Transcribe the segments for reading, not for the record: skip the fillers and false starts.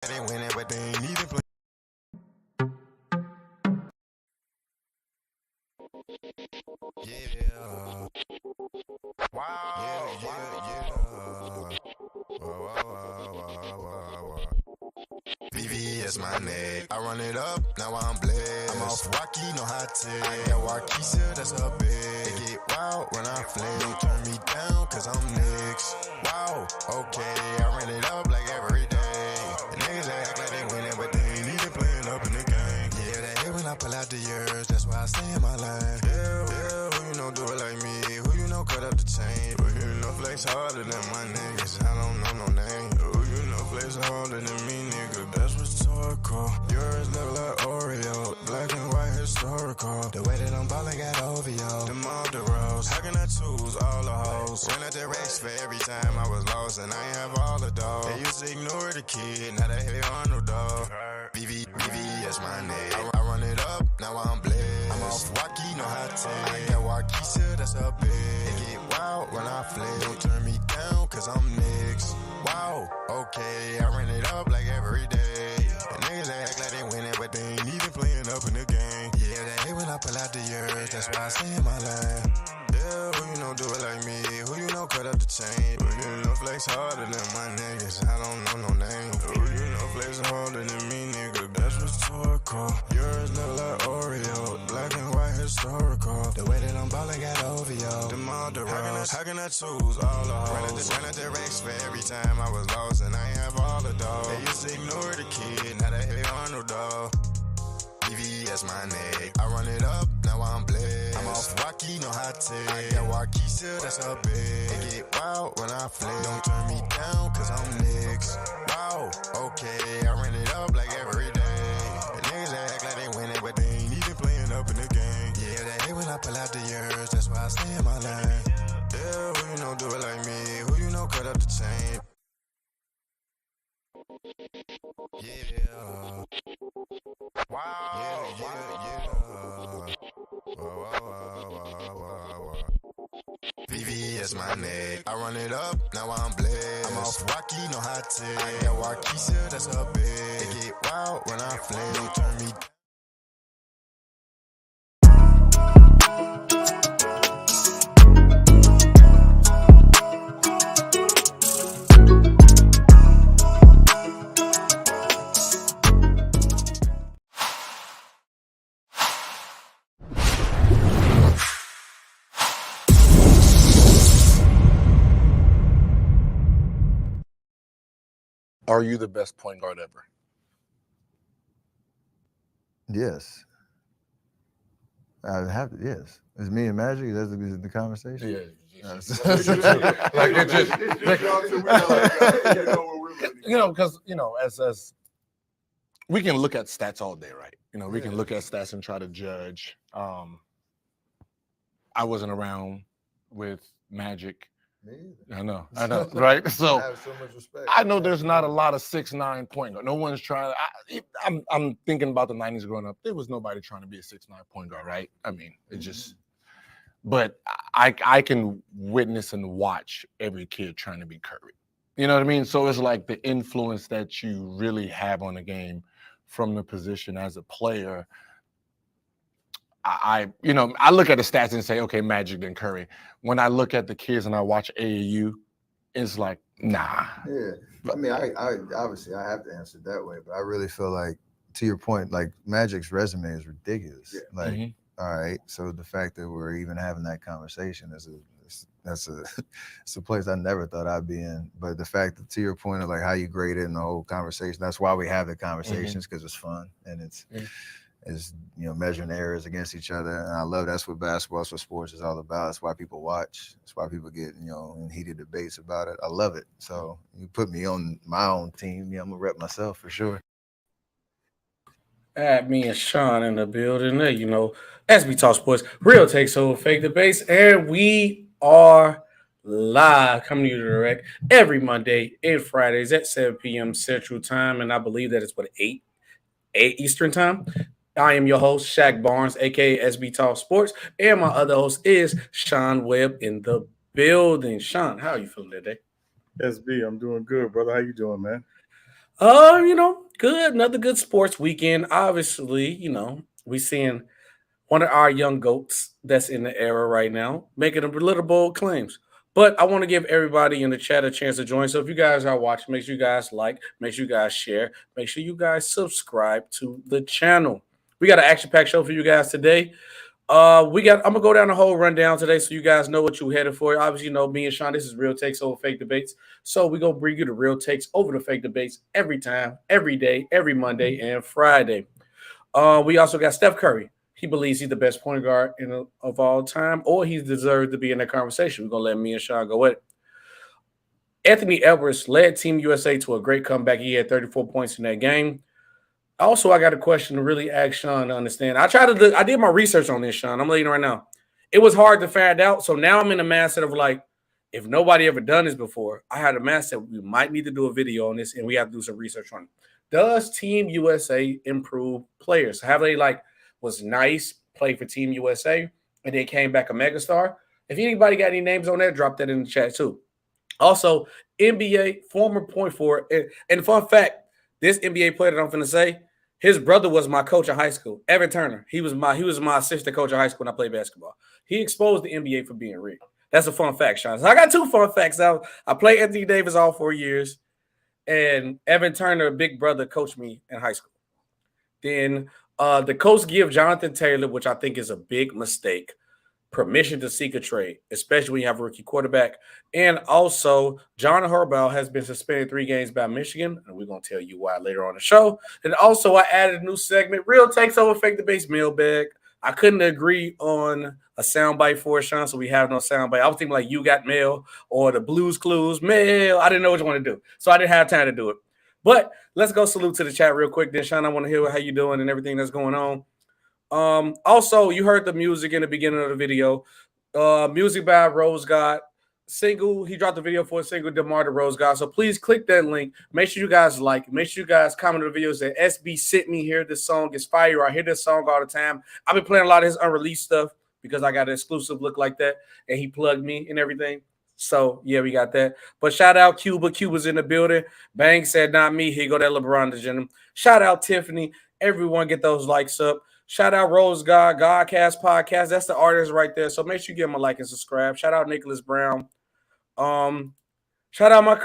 They winning, but they ain't even playing. Yeah. Wow. Yeah. Whoa. VV is my name. I run it up, now I'm blessed. I'm off Rocky, no hot take. I got Waukesha, that's a bit. They get wild when I flame. Don't turn me down, cause I'm next. Wow, okay, I run it up like every day. The niggas act like they winning, but they ain't even playing up in the game. Yeah, they hate when I pull out the years, that's why I stay in my lane. Yeah, who you know do it like me? Who you know cut up the chain? Who you know flex harder than my niggas? I don't know no name. Who you know flex harder than me, nigga? That's rhetorical. Yours look like Oreo. Black and white historical. The way that I'm ballin' got OVO. Them all the rows. How can I choose all the hoes? Ran out the race for every time I was lost, and I ain't have all the dogs. They used to ignore the kid, now they hate Arnold dog. BV, that's my name. I run it up, now I'm blessed. I'm off Rocky, no hot take. I got Waukesha, that's a bit. They get wild when I flex. Don't turn me down, cause I'm next. Wow, okay, I run it up like every day. The niggas act like they winning, but they ain't even playing up in the game. Yeah, they hate when I pull out the years, that's why I stay in my lane. Yeah, who you know do it like me? Who you know cut up the chain? Who you know flex harder than my niggas? I don't know no name. Who you know flex harder than me, nigga? That's rhetorical. Yours look like Oreo. Black and white historical. The way that I'm ballin' got OVO. Them all the rows. How can I choose all the hoes? Run at the race for every time I was lost, and I ain't have all the dogs. They used to ignore the kid, now they hate Arnold dog. BV, that's my name. I run it up, now I'm blessed. I'm off Rocky, no hot take. I got Waukesha, that's a bit. They get wild when I flex. Don't turn me down, cause I'm next. Wow, okay, I run it up like every day. The niggas act like they winning, but they ain't even playing up in the game. Yeah, they hate when I pull out the years, that's why I stay in my lane. Yeah, who you know do it like me? Who you know cut up the chain? Yeah. Wow. Whoa. VV is my name. I run it up, now I'm blessed. I'm off Rocky, no hot take. I got Waukesha, that's a bit. They get wild when I flex. Don't turn me down. Are you the best point guard ever? Yes. I have to, yes. It's me and Magic. That's the conversation. Yeah. Like it just, because as we can look at stats all day, right? We can look at stats and try to judge. I wasn't around with Magic. Me I know, right? So I have so much respect. I know there's not a lot of 6'9" point guard. No one's trying. I'm thinking about the '90s growing up. There was nobody trying to be a 6'9" point guard, right? I mean, it just. But I can witness and watch every kid trying to be Curry. You know what I mean? So it's like the influence that you really have on the game from the position as a player. I look at the stats and say, okay, Magic then Curry. When I look at the kids and I watch AAU, it's like, nah. Yeah. I mean, I obviously I have to answer it that way, but I really feel like, to your point, like Magic's resume is ridiculous. Yeah. Like, all right, so the fact that we're even having that conversation it's a place I never thought I'd be in. But the fact that, to your point of like how you grade it and the whole conversation, that's why we have the conversations, because it's fun and it's measuring errors against each other. And I love that's what basketball, that's what sports is all about. That's why people watch. That's why people get in heated debates about it. I love it. So you put me on my own team, I'm gonna rep myself for sure. Me and Sean in the building there, Sbtalksports, real takes over fake debates, and we are live coming to you direct every Monday and Fridays at 7 p.m. Central Time, and I believe that it's 8 Eastern Time. I am your host, Shaq Barnes, aka Sbtalksports, and my other host is Sean Webb in the building. Sean, how are you feeling today? SB, I'm doing good, brother. How you doing, man? Good. Another good sports weekend. Obviously, we seeing one of our young goats that's in the era right now making a little bold claims. But I want to give everybody in the chat a chance to join. So if you guys are watching, make sure you guys like, make sure you guys share, make sure you guys subscribe to the channel. We got an action-packed show for you guys today. I'm gonna go down the whole rundown today so you guys know what you're headed for. Obviously, me and Sean, this is real takes over fake debates. So we're gonna bring you the real takes over the fake debates every time, every day, every Monday and Friday. We also got Steph Curry. He believes he's the best point guard of all time, or he deserves to be in that conversation. We're gonna let me and Sean go with it. Anthony Edwards led Team USA to a great comeback. He had 34 points in that game. Also, I got a question to really ask Sean to understand. I did my research on this, Sean. I'm letting you right now. It was hard to find out. So now I'm in the mindset of like, if nobody ever done this before, I had a mindset we might need to do a video on this and we have to do some research on it. Does Team USA improve players? Have they was nice, played for Team USA, and they came back a megastar? If anybody got any names on that, drop that in the chat too. Also, NBA former point forward. And fun fact, this NBA player that I'm going to say, his brother was my coach in high school, Evan Turner. He was my assistant coach in high school when I played basketball. He exposed the NBA for being rigged. That's a fun fact, Sean. So I got 2 fun facts. I played Anthony Davis all 4 years, and Evan Turner, big brother, coached me in high school. Then the Colts give Jonathan Taylor, which I think is a big mistake, permission to seek a trade, especially when you have a rookie quarterback. And also, John Harbaugh has been suspended 3 games by Michigan, and we're going to tell you why later on the show. And also, I added a new segment, Real Takes Over Fake Debates Mailbag. I couldn't agree on a soundbite for it, Sean, so we have no soundbite. I was thinking like You Got Mail or the Blues Clues Mail. I didn't know what you want to do, so I didn't have time to do it. But let's go salute to the chat real quick. Then, Sean, I want to hear how you doing and everything that's going on. Also, you heard the music in the beginning of the video. Music by Rose God. Single, he dropped the video for a single, DeMar to Rose God. So please click that link. Make sure you guys like. Make sure you guys comment on the videos that SB sent me here. This song is fire. I hear this song all the time. I've been playing a lot of his unreleased stuff because I got an exclusive look like that, and he plugged me and everything. So yeah, we got that. But shout out Cuba. Cuba's in the building. Bang said not me. Here go that LeBron Degeneration. Shout out Tiffany. Everyone get those likes up. Shout out Rose God, Godcast Podcast. That's the artist right there. So make sure you give him a like and subscribe. Shout out Nicholas Brown. Shout out my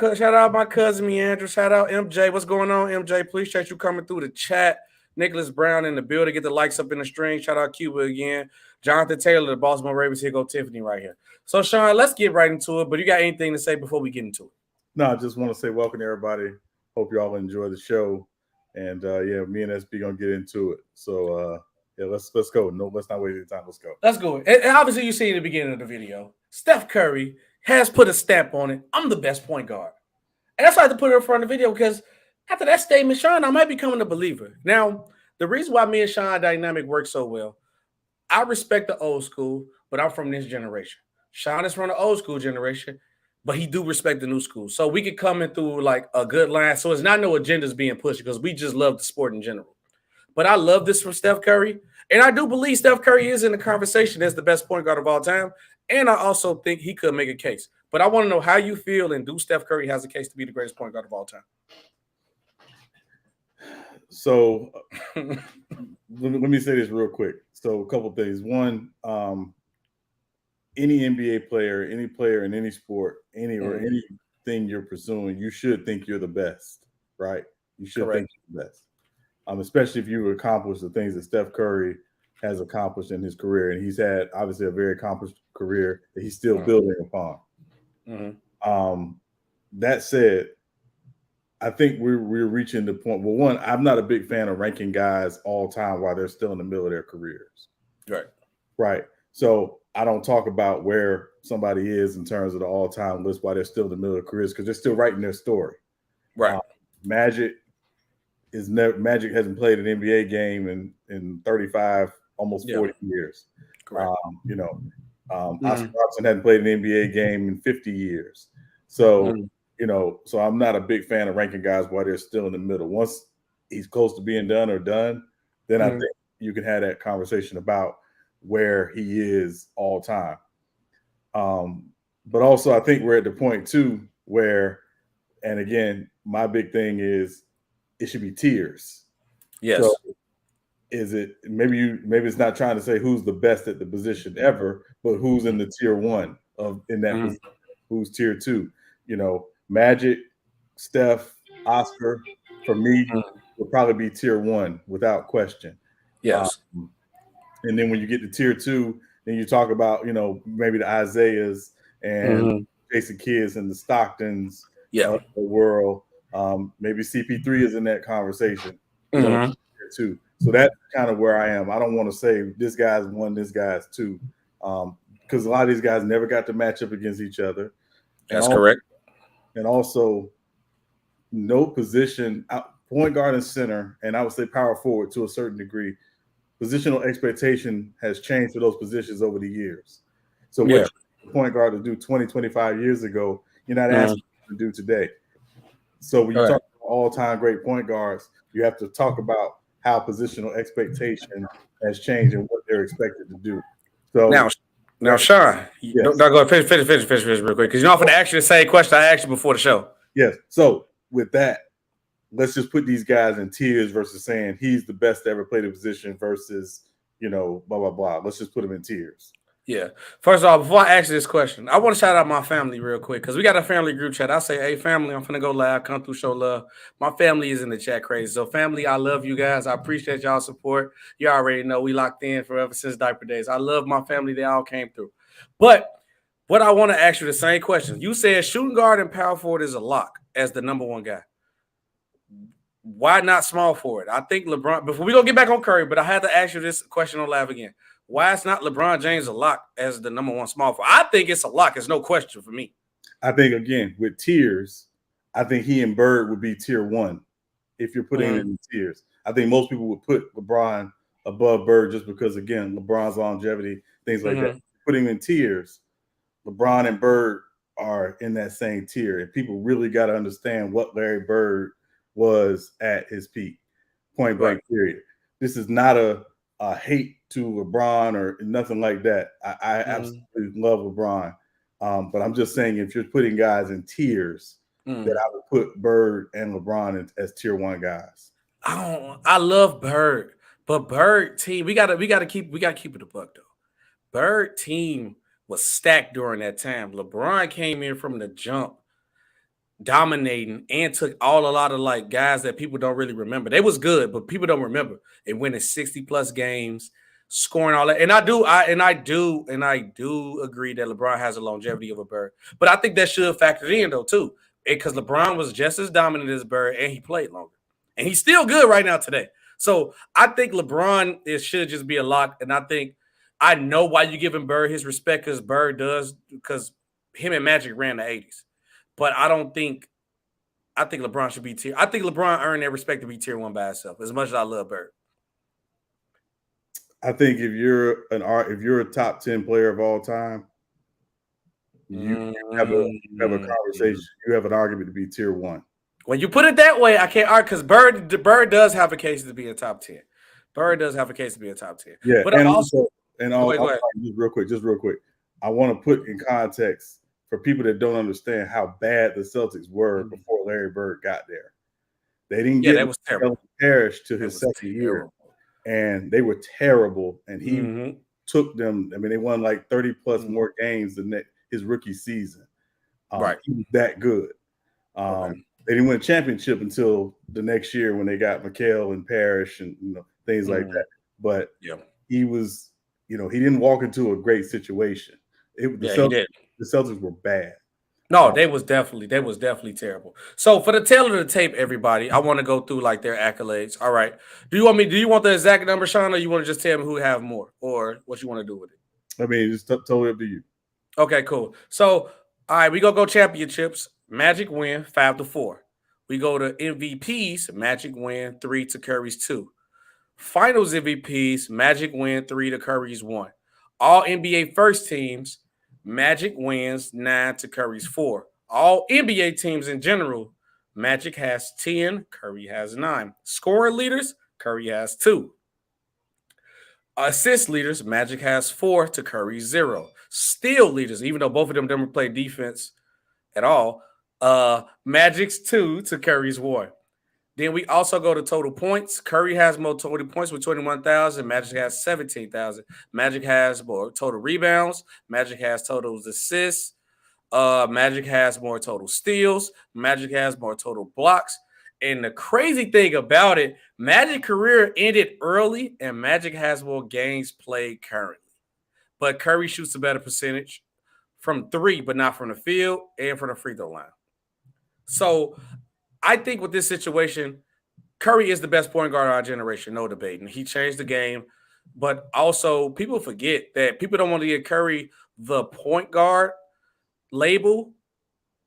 cousin Meandra. Shout out MJ. What's going on, MJ? Appreciate you coming through the chat. Nicholas Brown in the building. Get the likes up in the string. Shout out Cuba again. Jonathan Taylor, the Baltimore Ravens. Here go Tiffany right here. So Sean, let's get right into it. But you got anything to say before we get into it? No, I just want to say welcome to everybody. Hope you all enjoy the show. And me and SB gonna get into it. So let's go. No, let's not waste any time. Let's go. Let's go. And obviously, you see in the beginning of the video, Steph Curry has put a stamp on it. I'm the best point guard. And that's why I had to put it in front of the video, because after that statement, Sean, I might be becoming a believer. Now, the reason why me and Sean dynamic works so well, I respect the old school, but I'm from this generation. Sean is from the old school generation, but he do respect the new school. So we could come in through like a good line. So it's not no agendas being pushed because we just love the sport in general. But I love this from Steph Curry. And I do believe Steph Curry is in the conversation as the best point guard of all time. And I also think he could make a case. But I want to know how you feel, and do Steph Curry has a case to be the greatest point guard of all time? So let me say this real quick. So a couple of things. One, any NBA player, any player in any sport, or anything you're pursuing, you should think you're the best, right? You should think you're the best. Especially if you accomplish the things that Steph Curry has accomplished in his career. And he's had, obviously, a very accomplished career that he's still building upon. That said, I think we're reaching the point. Well, one, I'm not a big fan of ranking guys all time while they're still in the middle of their careers. Right. So I don't talk about where somebody is in terms of the all-time list while they're still in the middle of their careers, because they're still writing their story. Right. Magic hasn't played an NBA game in 35, almost 40 years. Correct. Oscar Robertson hadn't played an NBA game in 50 years. So, so I'm not a big fan of ranking guys while they're still in the middle. Once he's close to being done, then I think you can have that conversation about where he is all time. But also I think we're at the point too where, and again, my big thing is it should be tiers. Yes. So is it maybe it's not trying to say who's the best at the position ever, but who's in the tier 1 in that position, who's tier 2. Magic, Steph, Oscar, for me, would probably be tier 1 without question. Yes. And then when you get to tier 2, then you talk about, maybe the Isaiahs and Jason Kidds and the Stocktons of the world. Maybe CP3 is in that conversation. Tier 2. So that's kind of where I am. I don't want to say this guy's 1, this guy's 2, because a lot of these guys never got to match up against each other. That's correct. And also, no position, point guard and center, and I would say power forward to a certain degree, positional expectation has changed for those positions over the years. So what the point guard to do 20, 25 years ago, you're not asking to do today. So when you talk about all-time great point guards, you have to talk about how positional expectation has changed and what they're expected to do. So now, Sean, don't go finish real quick, because I'm going to ask you the same question I asked you before the show. Yes. So with that, let's just put these guys in tiers versus saying he's the best to ever play the position versus, blah, blah, blah. Let's just put them in tiers. Yeah. First of all, before I ask you this question, I want to shout out my family real quick, because we got a family group chat. I say, hey, family, I'm finna go live, come through, show love. My family is in the chat crazy. So, family, I love you guys. I appreciate y'all's support. You already know we locked in forever since diaper days. I love my family. They all came through. But what I want to ask you the same question. You said shooting guard and power forward is a lock as the number 1 guy. Why not small forward? I think LeBron, before we go get back on Curry, but I had to ask you this question on live again. Why is not LeBron James a lock as the number 1 small forward? I think it's a lock. It's no question for me. I think, again, with tiers, I think he and Bird would be tier 1 if you're putting it in tiers. I think most people would put LeBron above Bird just because, again, LeBron's longevity, things like that. Putting him in tiers, LeBron and Bird are in that same tier. And people really got to understand what Larry Bird was at his peak, point blank period. This is not a hate to LeBron or nothing like that. I absolutely love LeBron. But I'm just saying, if you're putting guys in tiers, that I would put Bird and LeBron as tier 1 guys. I love Bird, but Bird team, we gotta keep it a buck though. Bird team was stacked during that time. LeBron came in from the jump, dominating, and took a lot of like guys that people don't really remember. They was good, but people don't remember. And winning 60+ games, scoring all that. And I do agree that LeBron has a longevity of a Bird. But I think that should factor in though too, because LeBron was just as dominant as Bird, and he played longer, and he's still good right now today. So I think LeBron should just be a lock, and I know why you giving Bird his respect, because Bird does, because him and Magic ran the 80s. But I think LeBron should be tier. I think LeBron earned that respect to be tier 1 by himself, as much as I love Bird. I think if you're a top 10 player of all time, you have a conversation. You have an argument to be tier 1. When you put it that way, I can't argue, because Bird does have a case to be a top 10. Bird does have a case to be a top 10. Yeah, but and also go ahead. Just real quick. I want to put in context for people that don't understand how bad the Celtics were before Larry Bird got there. They didn't get Parrish to his second year, and they were terrible. And he took them. I mean, they won like 30+ more games than his rookie season. He was that good. They didn't win a championship until the next year when they got McHale and Parrish and things like that. But he was, he didn't walk into a great situation. The Celtics were bad. No, they was definitely terrible. So for the tail of the tape, everybody, I want to go through like their accolades. All right. Do you want the exact number, Sean, or you want to just tell me who have more, or what you want to do with it? I mean, it's totally up to you. Okay, cool. So, all right, we go championships. Magic win 5-4. We go to MVPs. Magic win 3 to Curry's 2. Finals MVPs. Magic win 3 to Curry's 1. All NBA first teams. Magic wins 9 to Curry's 4. All NBA teams in general. Magic has 10. Curry has 9. Scoring leaders. Curry has 2. Assist leaders. Magic has 4 to Curry's 0. Steal leaders, even though both of them didn't play defense at all. Magic's 2 to Curry's 1. Then we also go to total points. Curry has more total points with 21,000. Magic has 17,000. Magic has more total rebounds. Magic has total assists. Magic has more total steals. Magic has more total blocks. And the crazy thing about it, Magic career ended early, and Magic has more games played currently. But Curry shoots a better percentage from three, but not from the field and from the free throw line. So I think with this situation, Curry is the best point guard of our generation, no debate. And he changed the game. But also, people forget that people don't want to give Curry the point guard label,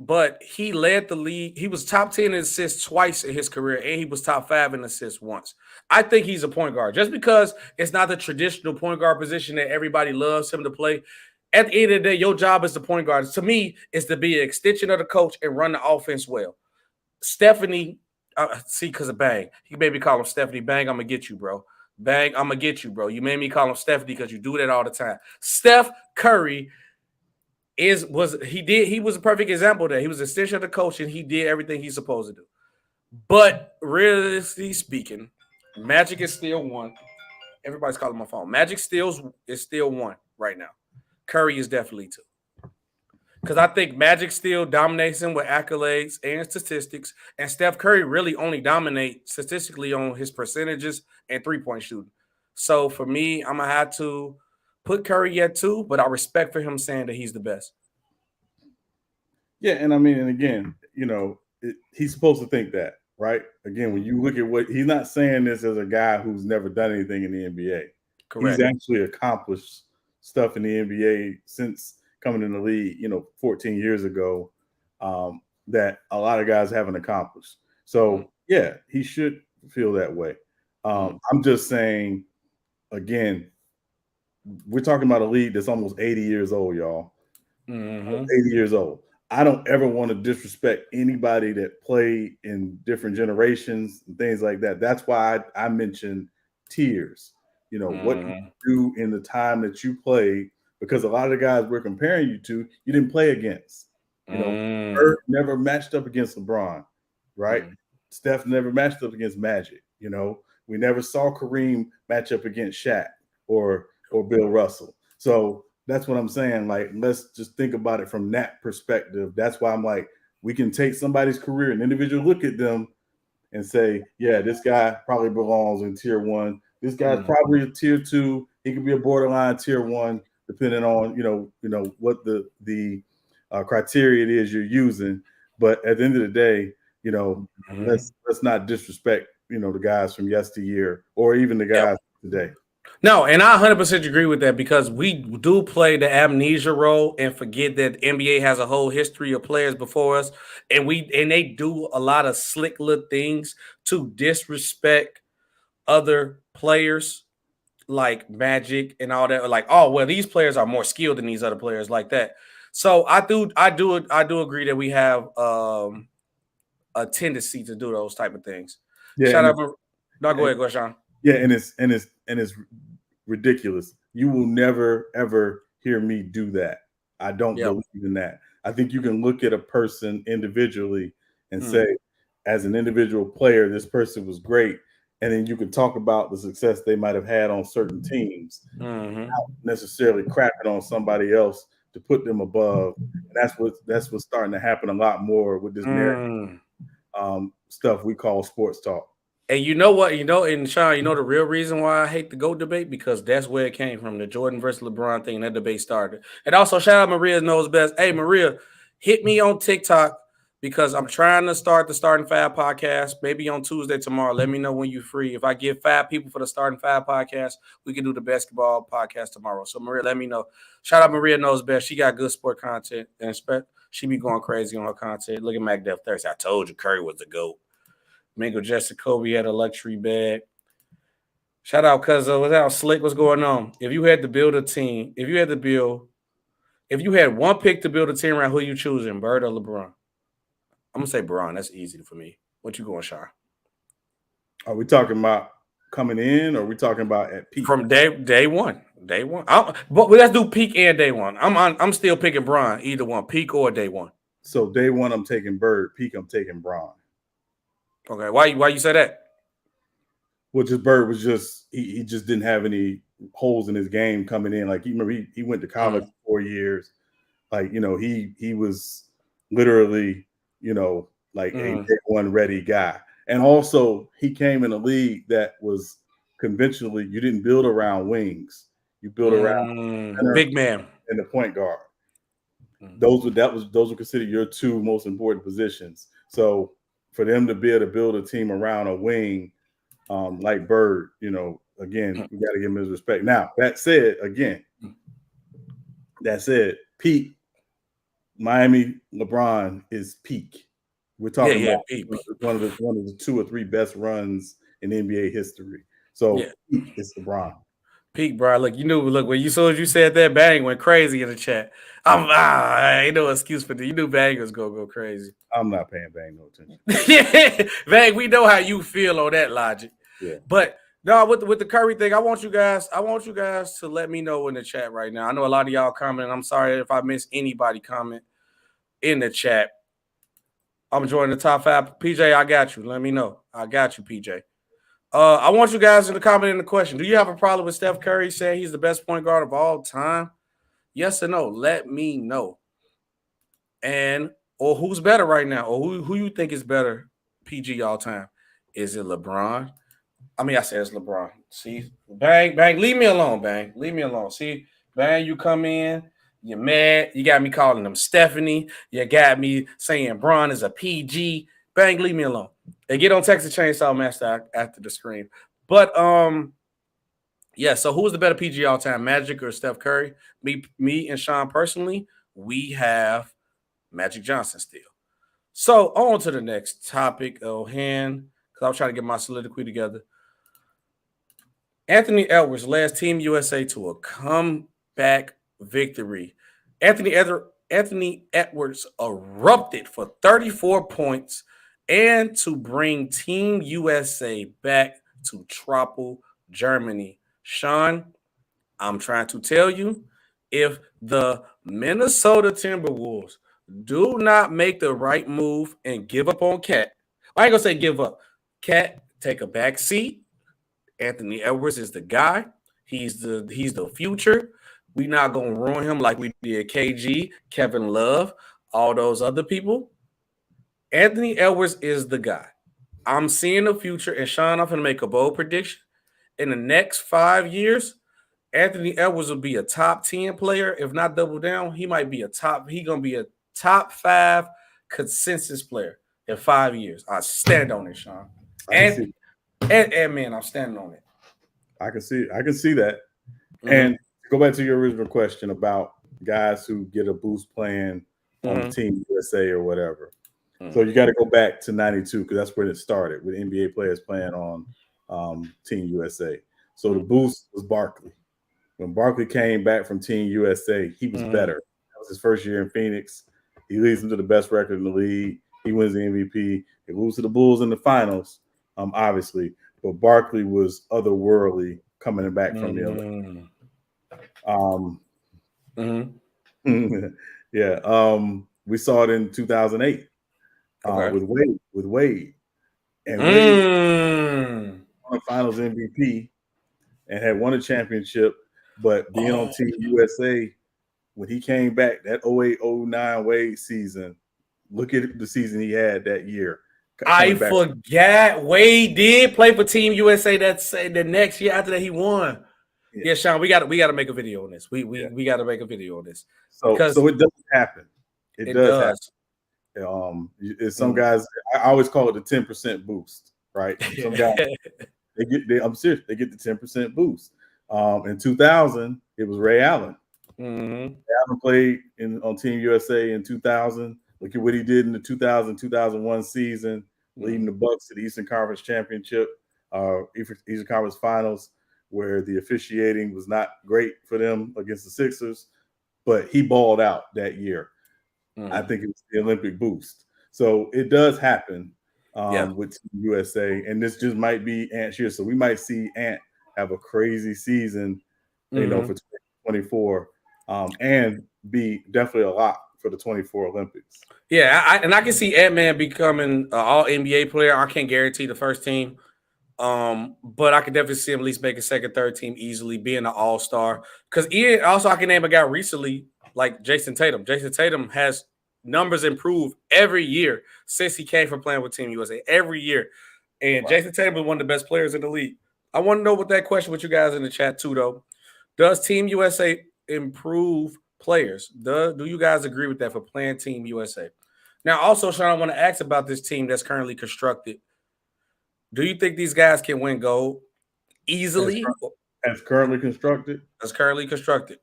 but he led the league. He was top 10 in assists twice in his career, and he was top 5 in assists once. I think he's a point guard. Just because it's not the traditional point guard position that everybody loves him to play, at the end of the day, your job as the point guard, to me, is to be an extension of the coach and run the offense well. Stephanie, see, because of Bang. He made me call him Stephanie. Bang, I'm going to get you, bro. Bang, I'm going to get you, bro. You made me call him Stephanie because you do that all the time. Steph Curry he was a perfect example of that. He was an extension of the coach, and he did everything he's supposed to do. But realistically speaking, Magic is still one. Everybody's calling my phone. Magic is still one right now. Curry is definitely two. Because I think Magic still dominates him with accolades and statistics, and Steph Curry really only dominates statistically on his percentages and three-point shooting. So for me, I'm going to have to put Curry at 2, but I respect for him saying that he's the best. Yeah, and I mean, and again, he's supposed to think that, right? Again, when you look at what he's not saying this as a guy who's never done anything in the NBA. Correct. He's actually accomplished stuff in the NBA since coming in the league, 14 years ago, that a lot of guys haven't accomplished. So, yeah, he should feel that way. I'm just saying, again, we're talking about a league that's almost 80 years old, y'all. 80 years old. I don't ever want to disrespect anybody that played in different generations and things like that. That's why I mentioned tiers. What you do in the time that you played, because a lot of the guys we're comparing you to, you didn't play against. Bird never matched up against LeBron, right? Steph never matched up against Magic. We never saw Kareem match up against Shaq or Bill Russell. So that's what I'm saying. Like, let's just think about it from that perspective. That's why I'm like, we can take somebody's career, an individual, look at them and say, yeah, this guy probably belongs in tier 1. This guy's probably a tier 2. He could be a borderline tier 1, depending on, what the criteria it is you're using. But at the end of the day, let's not disrespect, the guys from yesteryear or even the guys today. No, and I 100% agree with that, because we do play the amnesia role and forget that NBA has a whole history of players before us, and they do a lot of slick little things to disrespect other players like Magic and all that. Like, oh, well, these players are more skilled than these other players, like that. So I do agree that we have a tendency to do those type of things. Yeah, Shout out. No, go ahead, Sean. Yeah, and it's ridiculous. You will never ever hear me do that. I don't believe in that. I think you can look at a person individually and say, as an individual player, this person was great, and then you can talk about the success they might have had on certain teams, not necessarily crapping on somebody else to put them above. And that's what's starting to happen a lot more with this narrative stuff we call sports talk. And you know what? And Sean, the real reason why I hate the GOAT debate, because that's where it came from, the Jordan versus LeBron thing. That debate started. And also, shout out Maria Knows Best. Hey, Maria, hit me on TikTok, because I'm trying to start the Starting 5 podcast, maybe on Tuesday tomorrow. Let me know when you're free. If I get 5 people for the Starting 5 podcast, we can do the basketball podcast tomorrow. So, Maria, let me know. Shout out Maria Knows Best. She got good sport content, and she be going crazy on her content. Look at MacDev Thursday. I told you Curry was the GOAT. Mingo Jessica Kobe had a luxury bag. Shout out, cuz what's out, Slick? What's going on? If you had to build a team, if you had one pick to build a team around, who you choosing, Bird or LeBron? I'm gonna say Bron. That's easy for me. What you going, Sean? Are we talking about coming in, or are we talking about at peak? From day one. Day one. But let's do peak and day one. I'm still picking Bron, either one, peak or day one. So day one, I'm taking Bird. Peak, I'm taking Bron. Okay, why you say that? Well, just Bird was just he just didn't have any holes in his game coming in. Like he went to college for 4 years. Like, he was literally, like a day one ready guy. And also he came in a league that was conventionally, you didn't build around wings. You build around big man and the point guard. Those were considered your two most important positions. So for them to be able to build a team around a wing, like Bird, again, we got to give him his respect. Now, that said, Pete, Miami LeBron is peak. We're talking about peak. one of the 2 or 3 best runs in NBA history. So peak is LeBron. Peak, bro. Look, when as soon as you said that, Bang went crazy in the chat. Ain't no excuse for that. You knew Bang was gonna go crazy. I'm not paying Bang no attention. Bang, we know how you feel on that logic. Yeah. But no, with the Curry thing, I want you guys to let me know in the chat right now. I know a lot of y'all commenting. I'm sorry if I miss anybody comment in the chat. I'm joining the top 5. PJ, I got you. Let me know. I got you, PJ. I want you guys to comment in the question. Do you have a problem with Steph Curry saying he's the best point guard of all time? Yes or no? Let me know. Or who's better right now? Or who you think is better PG all time? Is it LeBron? I said it's LeBron. See, Bang, leave me alone, Bang. Leave me alone. See, Bang, you come in, you're mad. You got me calling him Stephanie. You got me saying Bron is a PG. Bang, leave me alone. And get on Texas Chainsaw Master after the screen. But so who's the better PG all time, Magic or Steph Curry? Me and Sean personally, we have Magic Johnson still. So on to the next topic of hand, because I was trying to get my soliloquy together. Anthony Edwards led Team USA to a comeback victory. Anthony Edwards erupted for 34 points and to bring Team USA back to Troppel, Germany. Sean, I'm trying to tell you, if the Minnesota Timberwolves do not make the right move and give up on Cat, I ain't gonna say give up. Cat, take a back seat. Anthony Edwards is the guy. He's the future. We're not gonna ruin him like we did KG, Kevin Love, all those other people. Anthony Edwards is the guy. I'm seeing the future, and Sean, I'm gonna make a bold prediction. In the next 5 years, Anthony Edwards will be a top 10 player, if not double down. He's gonna be a top 5 consensus player in 5 years. I stand on it, Sean. And man, I'm standing on it. I can see that. Mm-hmm. And go back to your original question about guys who get a boost playing on Team USA or whatever. Mm-hmm. So you got to go back to 92 because that's where it started with NBA players playing on Team USA. So the boost was Barkley. When Barkley came back from Team USA, he was better. That was his first year in Phoenix. He leads them to the best record in the league. He wins the MVP. They lose to the Bulls in the finals, obviously. But Barkley was otherworldly coming back from the Olympics. We saw it in 2008 with Wade. And Wade won the finals MVP and had won a championship. But being on Team USA, when he came back, that 08-09 Wade season, look at the season he had that year. I forgot Wade did play for Team USA the next year after that he won. Yeah, Sean, we got to make a video on this. We got to make a video on this. So it doesn't happen. It does happen. It's some guys. I always call it the 10% boost, right? Some guys I'm serious. They get the 10% boost. In 2000, it was Ray Allen. Ray Allen played on Team USA in 2000. Look at what he did in the 2000-2001 season, leading the Bucks to the Eastern Conference Championship, Eastern Conference Finals, where the officiating was not great for them against the Sixers, but he balled out that year. I think it was the Olympic boost. So it does happen with Team USA, and this just might be Ant's year. So we might see Ant have a crazy season, for 2024, and be definitely a lot for the 24 Olympics. Yeah, I can see Ant-Man becoming an all-NBA player. I can't guarantee the first team. But I could definitely see him at least make a second, third team easily, being an all-star. Because also I can name a guy recently like Jason Tatum. Jason Tatum has numbers improved every year since he came from playing with Team USA. Every year. And Jason Tatum is one of the best players in the league. I want to know what that question with you guys in the chat too, though. Does Team USA improve players? Do you guys agree with that for playing Team USA? Now, also, Sean, I want to ask about this team that's currently constructed. Do you think these guys can win gold easily? As currently constructed? As currently constructed.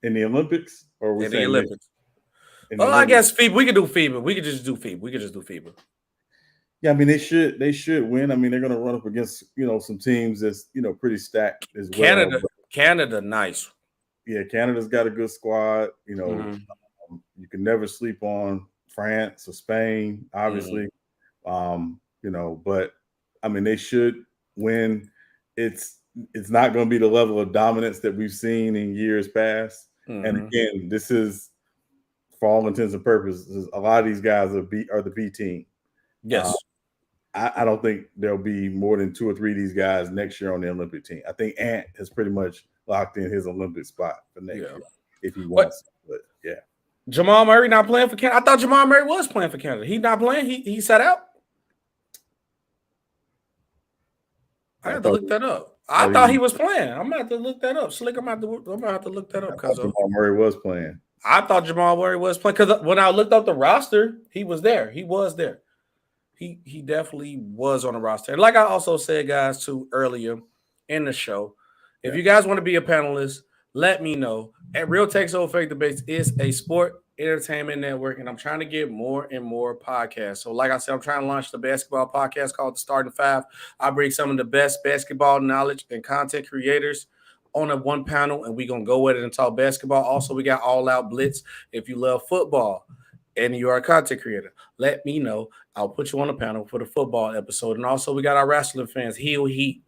In the Olympics? Or in the Olympics? Olympics? I guess FIBA. We could do FIBA. We could just do FIBA. Yeah, I mean, they should win. I mean, they're going to run up against, some teams that's, pretty stacked as well. Canada, nice. Yeah, Canada's got a good squad. You can never sleep on France or Spain, obviously. But I mean, they should win. It's not going to be the level of dominance that we've seen in years past. Mm-hmm. And again, this is, for all intents and purposes, a lot of these guys are the B team. Yes. I don't think there'll be more than 2 or 3 of these guys next year on the Olympic team. I think Ant has pretty much locked in his Olympic spot for next year if he wants. But yeah. Jamal Murray not playing for Canada? I thought Jamal Murray was playing for Canada. He not playing? He sat out? I have to look that up. I thought he was playing. I'm going to have to look that up. Slick, I'm going to have to look that up. Because Jamal Murray was playing. I thought Jamal Murray was playing because when I looked up the roster, he was there. He was there. He definitely was on the roster. And like I also said, guys, too, earlier in the show, if you guys want to be a panelist, let me know. At Real Takes Over Fake Debates is a sport entertainment network, and I'm trying to get more and more podcasts. So like I said, I'm trying to launch the basketball podcast called The Starting Five. I bring some of the best basketball knowledge and content creators on a one panel, and we're going to go with it and talk basketball. Also, we got All Out Blitz. If you love football and you are a content creator, let me know. I'll put you on a panel for the football episode. And also, we got our wrestling fans, Heel Heat.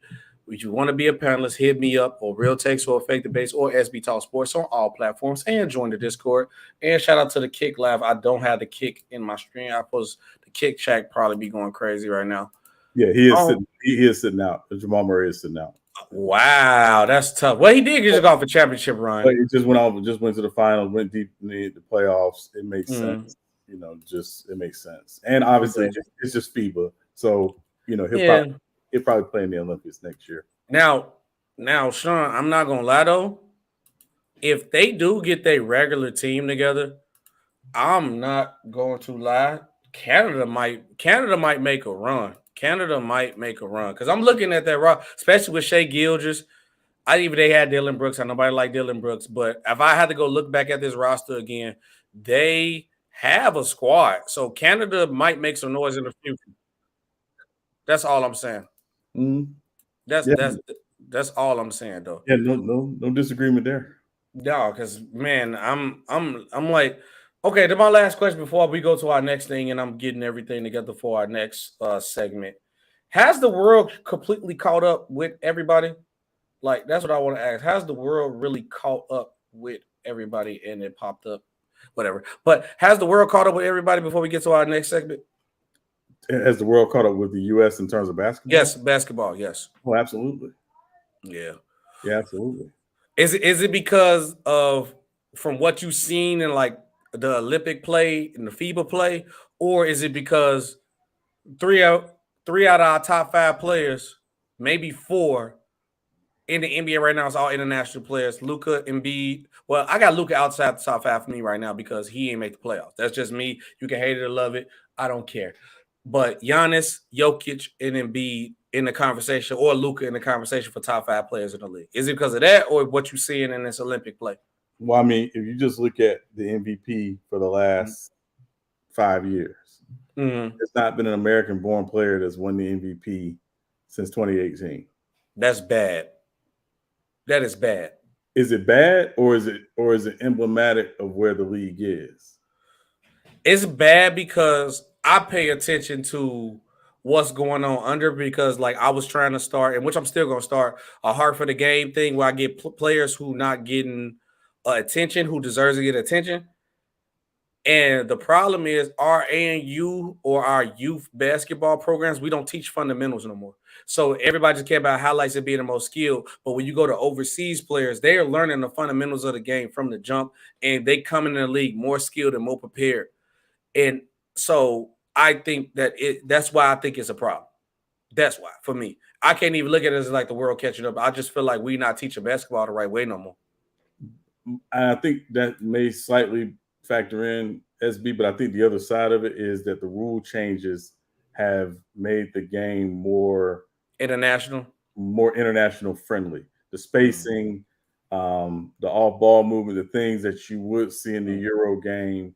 If you want to be a panelist, hit me up or Real Takes or Fake Debates or SB Talk Sports on all platforms, and join the Discord. And shout out to the Kick Live. I don't have the Kick in my stream. I suppose the Kick chat probably be going crazy right now. Yeah, he is sitting out. Jamal Murray is sitting out. Wow, that's tough. Well, he did just go off a championship run. But it just went to the finals, went deep in the playoffs. It makes sense. It makes sense. And obviously, it's just FIBA. So, he'll probably play in the Olympics next year. Now, Sean, I'm not gonna lie though. If they do get their regular team together, I'm not going to lie. Canada might make a run. Because I'm looking at that raw, especially with Shai Gilgeous. They had Dylan Brooks. I nobody like Dylan Brooks, but if I had to go look back at this roster again, they have a squad. So Canada might make some noise in the future. That's all I'm saying. Mm-hmm. That's all I'm saying, though. Yeah, no disagreement there. No, because man, I'm like, okay. Then my last question before we go to our next thing, and I'm getting everything together for our next segment. Has the world completely caught up with everybody? Like, that's what I want to ask. Has the world really caught up with everybody? And it popped up, whatever. But has the world caught up with everybody before we get to our next segment? Has the world caught up with the U.S. in terms of basketball? Yes, basketball, yes. Oh, absolutely. Yeah. Yeah, absolutely. Is it because of from what you've seen in like the Olympic play and the FIBA play, or is it because three out of our top 5 players, maybe 4 in the NBA right now is all international players? Luka, Embiid. Well, I got Luka outside the top 5 for me right now because he ain't make the playoffs. That's just me. You can hate it or love it. I don't care. But Giannis, Jokic, and Embiid in the conversation, or Luka in the conversation for top 5 players in the league. Is it because of that, or what you're seeing in this Olympic play? Well, I mean, if you just look at the MVP for the last 5 years, there's not been an American-born player that's won the MVP since 2018. That's bad. That is bad. Is it bad, or is it emblematic of where the league is? It's bad because I pay attention to what's going on under, because like I was trying to start, and which I'm still going to start, a heart for the game thing where I get players who not getting attention, who deserves to get attention. And the problem is our ANU or our youth basketball programs, we don't teach fundamentals no more. So everybody just care about highlights and being the most skilled. But when you go to overseas players, they are learning the fundamentals of the game from the jump, and they come in the league more skilled and more prepared. And so I think that's why I think it's a problem. That's why, for me. I can't even look at it as like the world catching up. I just feel like we not teaching basketball the right way no more. I think that may slightly factor in SB, but I think the other side of it is that the rule changes have made the game more international friendly. The spacing, the off ball movement, the things that you would see in the Euro game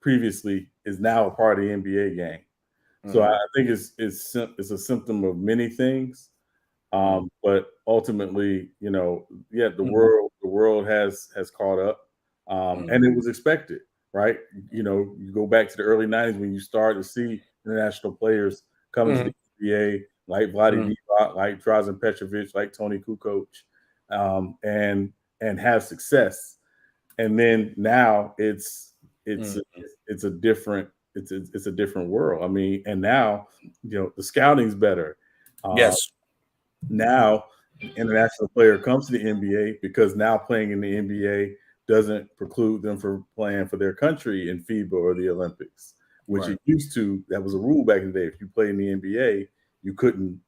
previously is now a part of the NBA game. So I think it's a symptom of many things. But ultimately, the world has caught up, and it was expected, right? You go back to the early '90s when you started to see international players come to the NBA, like Vlade Divac, like Drazen Petrovic, like Toni Kukoc, and have success. And then now it's a different world. I mean, and now the scouting's better. Yes. Now, the international player comes to the NBA because now playing in the NBA doesn't preclude them from playing for their country in FIBA or the Olympics, which it used to. That was a rule back in the day. If you play in the NBA, you couldn't,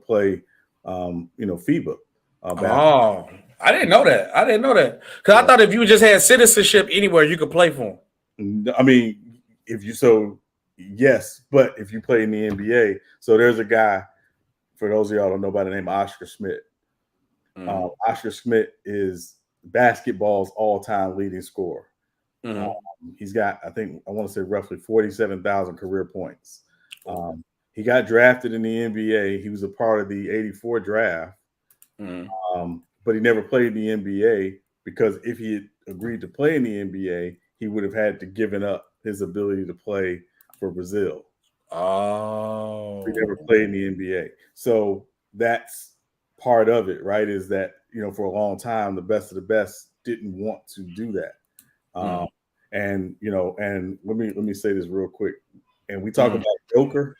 play, FIBA. I didn't know that. Because I thought if you just had citizenship anywhere, you could play for them. I mean, yes, but if you play in the NBA, so there's a guy. For those of y'all who don't know by the name of Oscar Schmidt. Oscar Schmidt is basketball's all-time leading scorer. He's got, I want to say roughly 47,000 career points. He got drafted in the NBA. He was a part of the '84 draft, but he never played in the NBA because if he had agreed to play in the NBA, he would have had to given up his ability to play for Brazil. Oh, we never played in the NBA. So that's part of it, right? Is that, for a long time, the best of the best didn't want to do that. And let me say this real quick. And we talk about Joker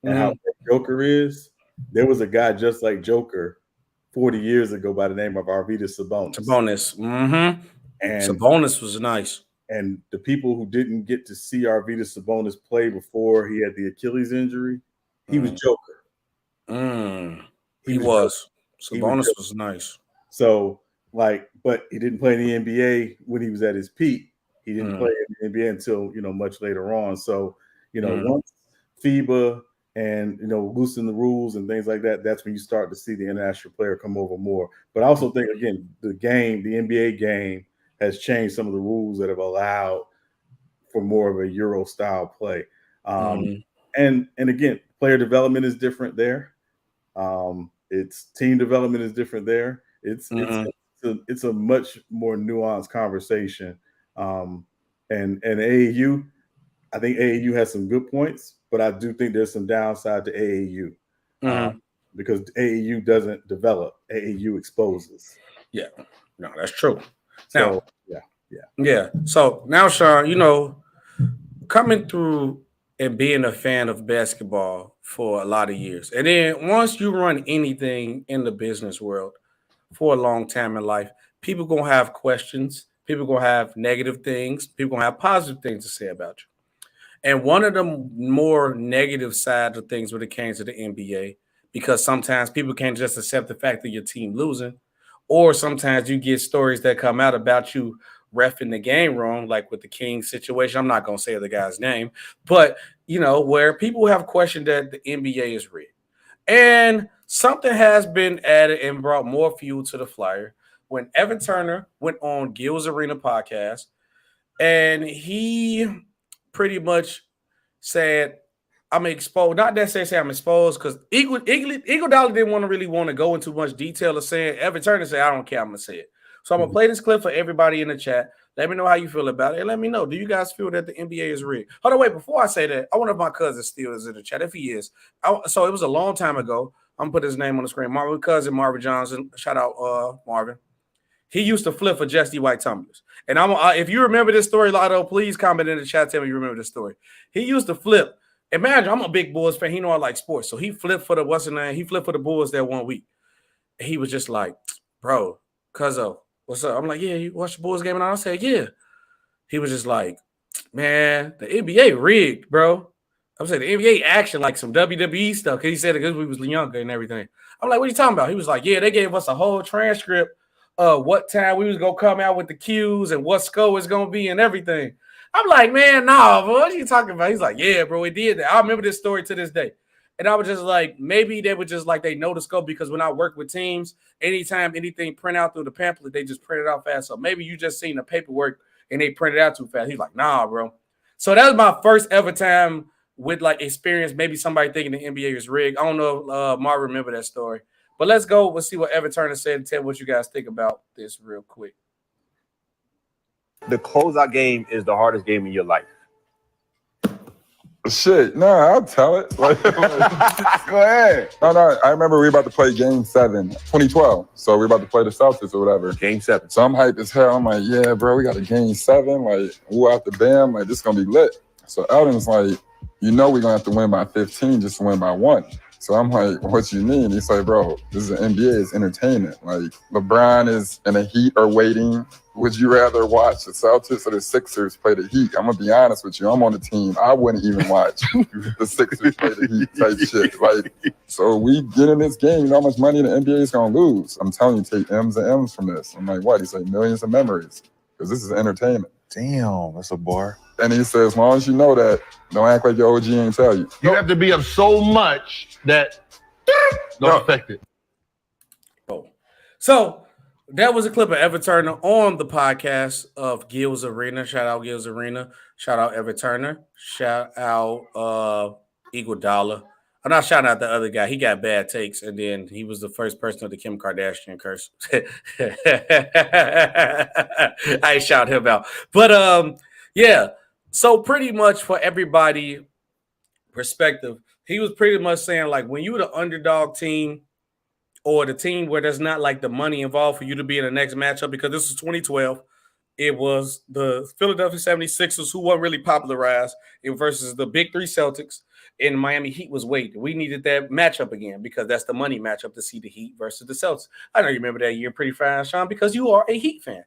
and how Joker is. There was a guy just like Joker 40 years ago by the name of Arvydas Sabonis. And Sabonis was nice. And the people who didn't get to see Arvydas Sabonis play before he had the Achilles injury, he was Joker. He was. Sabonis was nice. So, but he didn't play in the NBA when he was at his peak. He didn't play in the NBA until, much later on. So, once FIBA and, loosen the rules and things like that, that's when you start to see the international player come over more. But I also think, again, the NBA game has changed some of the rules that have allowed for more of a Euro style play. And again, player development is different there. It's team development is different there. It's a much more nuanced conversation. And AAU, I think AAU has some good points, but I do think there's some downside to AAU because AAU doesn't develop. AAU exposes. Yeah, no, that's true. So, yeah. So now, Sean, coming through and being a fan of basketball for a lot of years, and then once you run anything in the business world for a long time in life, people gonna have questions. People gonna have negative things. People gonna have positive things to say about you. And one of the more negative side of things when it came to the NBA, because sometimes people can't just accept the fact that your team losing, or sometimes you get stories that come out about you reffing the game wrong, like with the King situation. I'm not going to say the guy's name, but, where people have questioned that the NBA is rigged. And something has been added and brought more fuel to the fire when Evan Turner went on Gil's Arena podcast, and he pretty much said, I'm exposed. Not necessarily say I'm exposed, because Eagle Dollar didn't want to go into much detail of saying. Evan Turner said, I don't care, I'm going to say it. So I'm going to play this clip for everybody in the chat. Let me know how you feel about it. And let me know, do you guys feel that the NBA is rigged? Hold on, wait, before I say that, I wonder if my cousin still is in the chat. If he is. So it was a long time ago. I'm going to put his name on the screen. Marvin cousin, Marvin Johnson. Shout out, Marvin. He used to flip for Jesse White tumblers. And if you remember this story, Lotto, please comment in the chat. Tell me you remember this story. He used to flip. Imagine, I'm a big Bulls fan. He know I like sports. So he flipped for He flipped for the Bulls that 1 week. And he was just like, bro, cuzzo, what's up? I'm like, yeah, you watch the Bulls game? And I said, yeah. He was just like, man, the NBA rigged, bro. I'm saying the NBA action like some WWE stuff. Because he said it because we was younger and everything. I'm like, what are you talking about? He was like, yeah, they gave us a whole transcript of what time we was going to come out with the cues and what score is going to be and everything. I'm like, man, nah, bro, what are you talking about? He's like, yeah, bro, we did that. I remember this story to this day. And I was just like, maybe they were just like, they know the scope because when I work with teams, anytime anything print out through the pamphlet, they just print it out fast. So maybe you just seen the paperwork and they print it out too fast. He's like, nah, bro. So that was my first ever time with like experience, maybe somebody thinking the NBA is rigged. I don't know if Mark remember that story. But let's go. We'll see what Evan Turner said and tell what you guys think about this real quick. The closeout game is the hardest game in your life. Shit, no, I'll tell it. Go ahead. No, I remember we were about to play Game 7, 2012. So we were about to play the Celtics or whatever. Game 7. So I'm hyped as hell. I'm like, yeah, bro, we got a Game 7. Like, woo out the bam. Like, this is going to be lit. So Eldon's like, you know we're going to have to win by 15 just to win by 1. So I'm like, what you mean? He's like, bro, this is the NBA. It's entertainment. Like, LeBron is in the Heat or waiting. Would you rather watch the Celtics or the Sixers play the Heat? I'm going to be honest with you. I'm on the team. I wouldn't even watch the Sixers play the Heat type shit. Like, so we get in this game. You know how much money the NBA is going to lose? I'm telling you, take M's and M's from this. I'm like, what? He's like, millions of memories. Because this is entertainment. Damn, that's a bar. And he says, as long as you know that, don't act like your OG ain't tell you. You have to be up so much that don't affect it. Oh. So that was a clip of Evan Turner on the podcast of Gil's Arena. Shout out Gil's Arena. Shout out Evan Turner. Shout out Iguodala. I'm not shouting out the other guy. He got bad takes, and then he was the first person of the Kim Kardashian curse. I ain't shout him out. But yeah. So pretty much for everybody perspective, he was pretty much saying like when you're the underdog team or the team where there's not like the money involved for you to be in the next matchup, because this was 2012. It was the Philadelphia 76ers who weren't really popularized versus the Big Three Celtics, and Miami Heat was waiting. We needed that matchup again because that's the money matchup to see the Heat versus the Celtics. I know you remember that year pretty fine, Sean, because you are a Heat fan.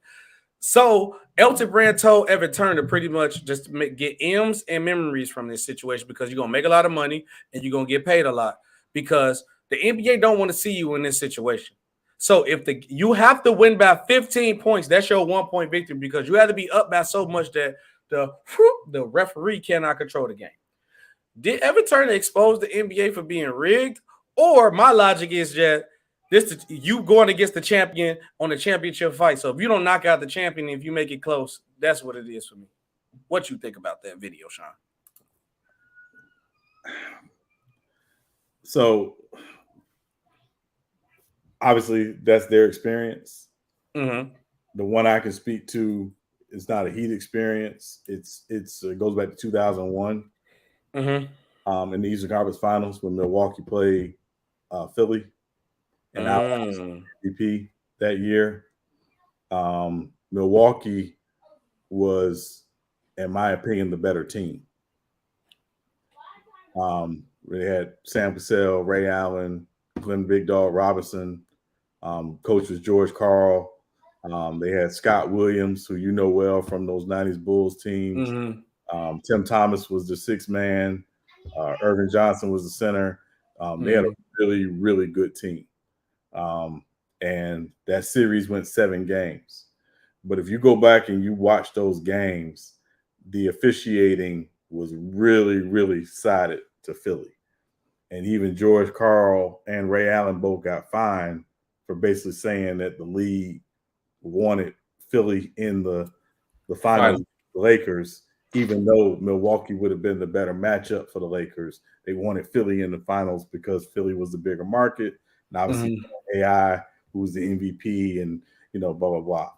So Elton Brand told Evan Turner pretty much just to get M's and memories from this situation because you're going to make a lot of money and you're going to get paid a lot because the NBA don't want to see you in this situation. So if you have to win by 15 points, that's your 1-point victory because you have to be up by so much that the referee cannot control the game. Did Evan Turner expose the NBA for being rigged? Or my logic is that you going against the champion on a championship fight. So if you don't knock out the champion, if you make it close, that's what it is for me. What you think about that video, Sean? So obviously that's their experience. Mm-hmm. The one I can speak to is not a Heat experience. It goes back to 2001. Mm-hmm. In the Eastern Conference Finals when Milwaukee played Philly. And I was MVP that year. Milwaukee was, in my opinion, the better team. They had Sam Cassell, Ray Allen, Glenn Big Dog Robinson. Coach was George Karl. They had Scott Williams, who you know well from those 90s Bulls teams. Mm-hmm. Tim Thomas was the sixth man. Irvin Johnson was the center. They had a really, really good team. And that series went 7 games. But if you go back and you watch those games, the officiating was really, really sided to Philly. And even George Karl and Ray Allen both got fined for basically saying that the league wanted Philly in the finals of the Lakers, even though Milwaukee would have been the better matchup for the Lakers. They wanted Philly in the finals because Philly was the bigger market. And obviously AI, who was the MVP, and blah blah blah.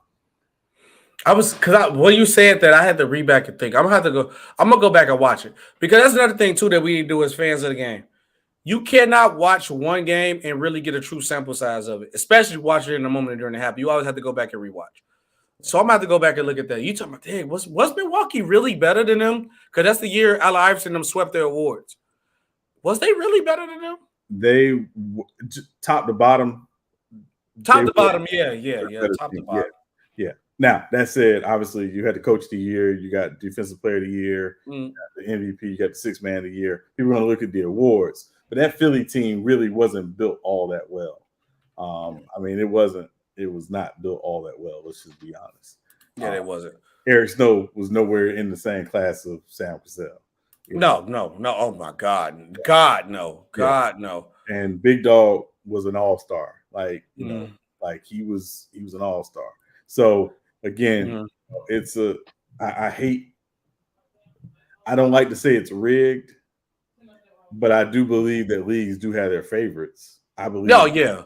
When you said that, I had to read back and think. I'm gonna go back and watch it because that's another thing too that we need to do as fans of the game. You cannot watch one game and really get a true sample size of it, especially watching it in the moment during the half. You always have to go back and rewatch. So I'm going to have to go back and look at that. You talking about, dang, was Milwaukee really better than them? Because that's the year Allen Iverson them swept their awards. Was they really better than them? They top to bottom. Top to bottom, yeah. Top to bottom. Yeah. Now, that said, obviously, you had the coach of the year, you got defensive player of the year, you got the MVP, you got the sixth man of the year. People are going to look at the awards. But that Philly team really wasn't built all that well. I mean, it was not built all that well. Let's just be honest. Yeah, it wasn't. Eric Snow was nowhere in the same class of Sam Cassell. No. Oh my God, no. And Big Dog was an all-star. Like, you know, like he was an all-star. So again, I don't like to say it's rigged, but I do believe that leagues do have their favorites. I believe. No, yeah.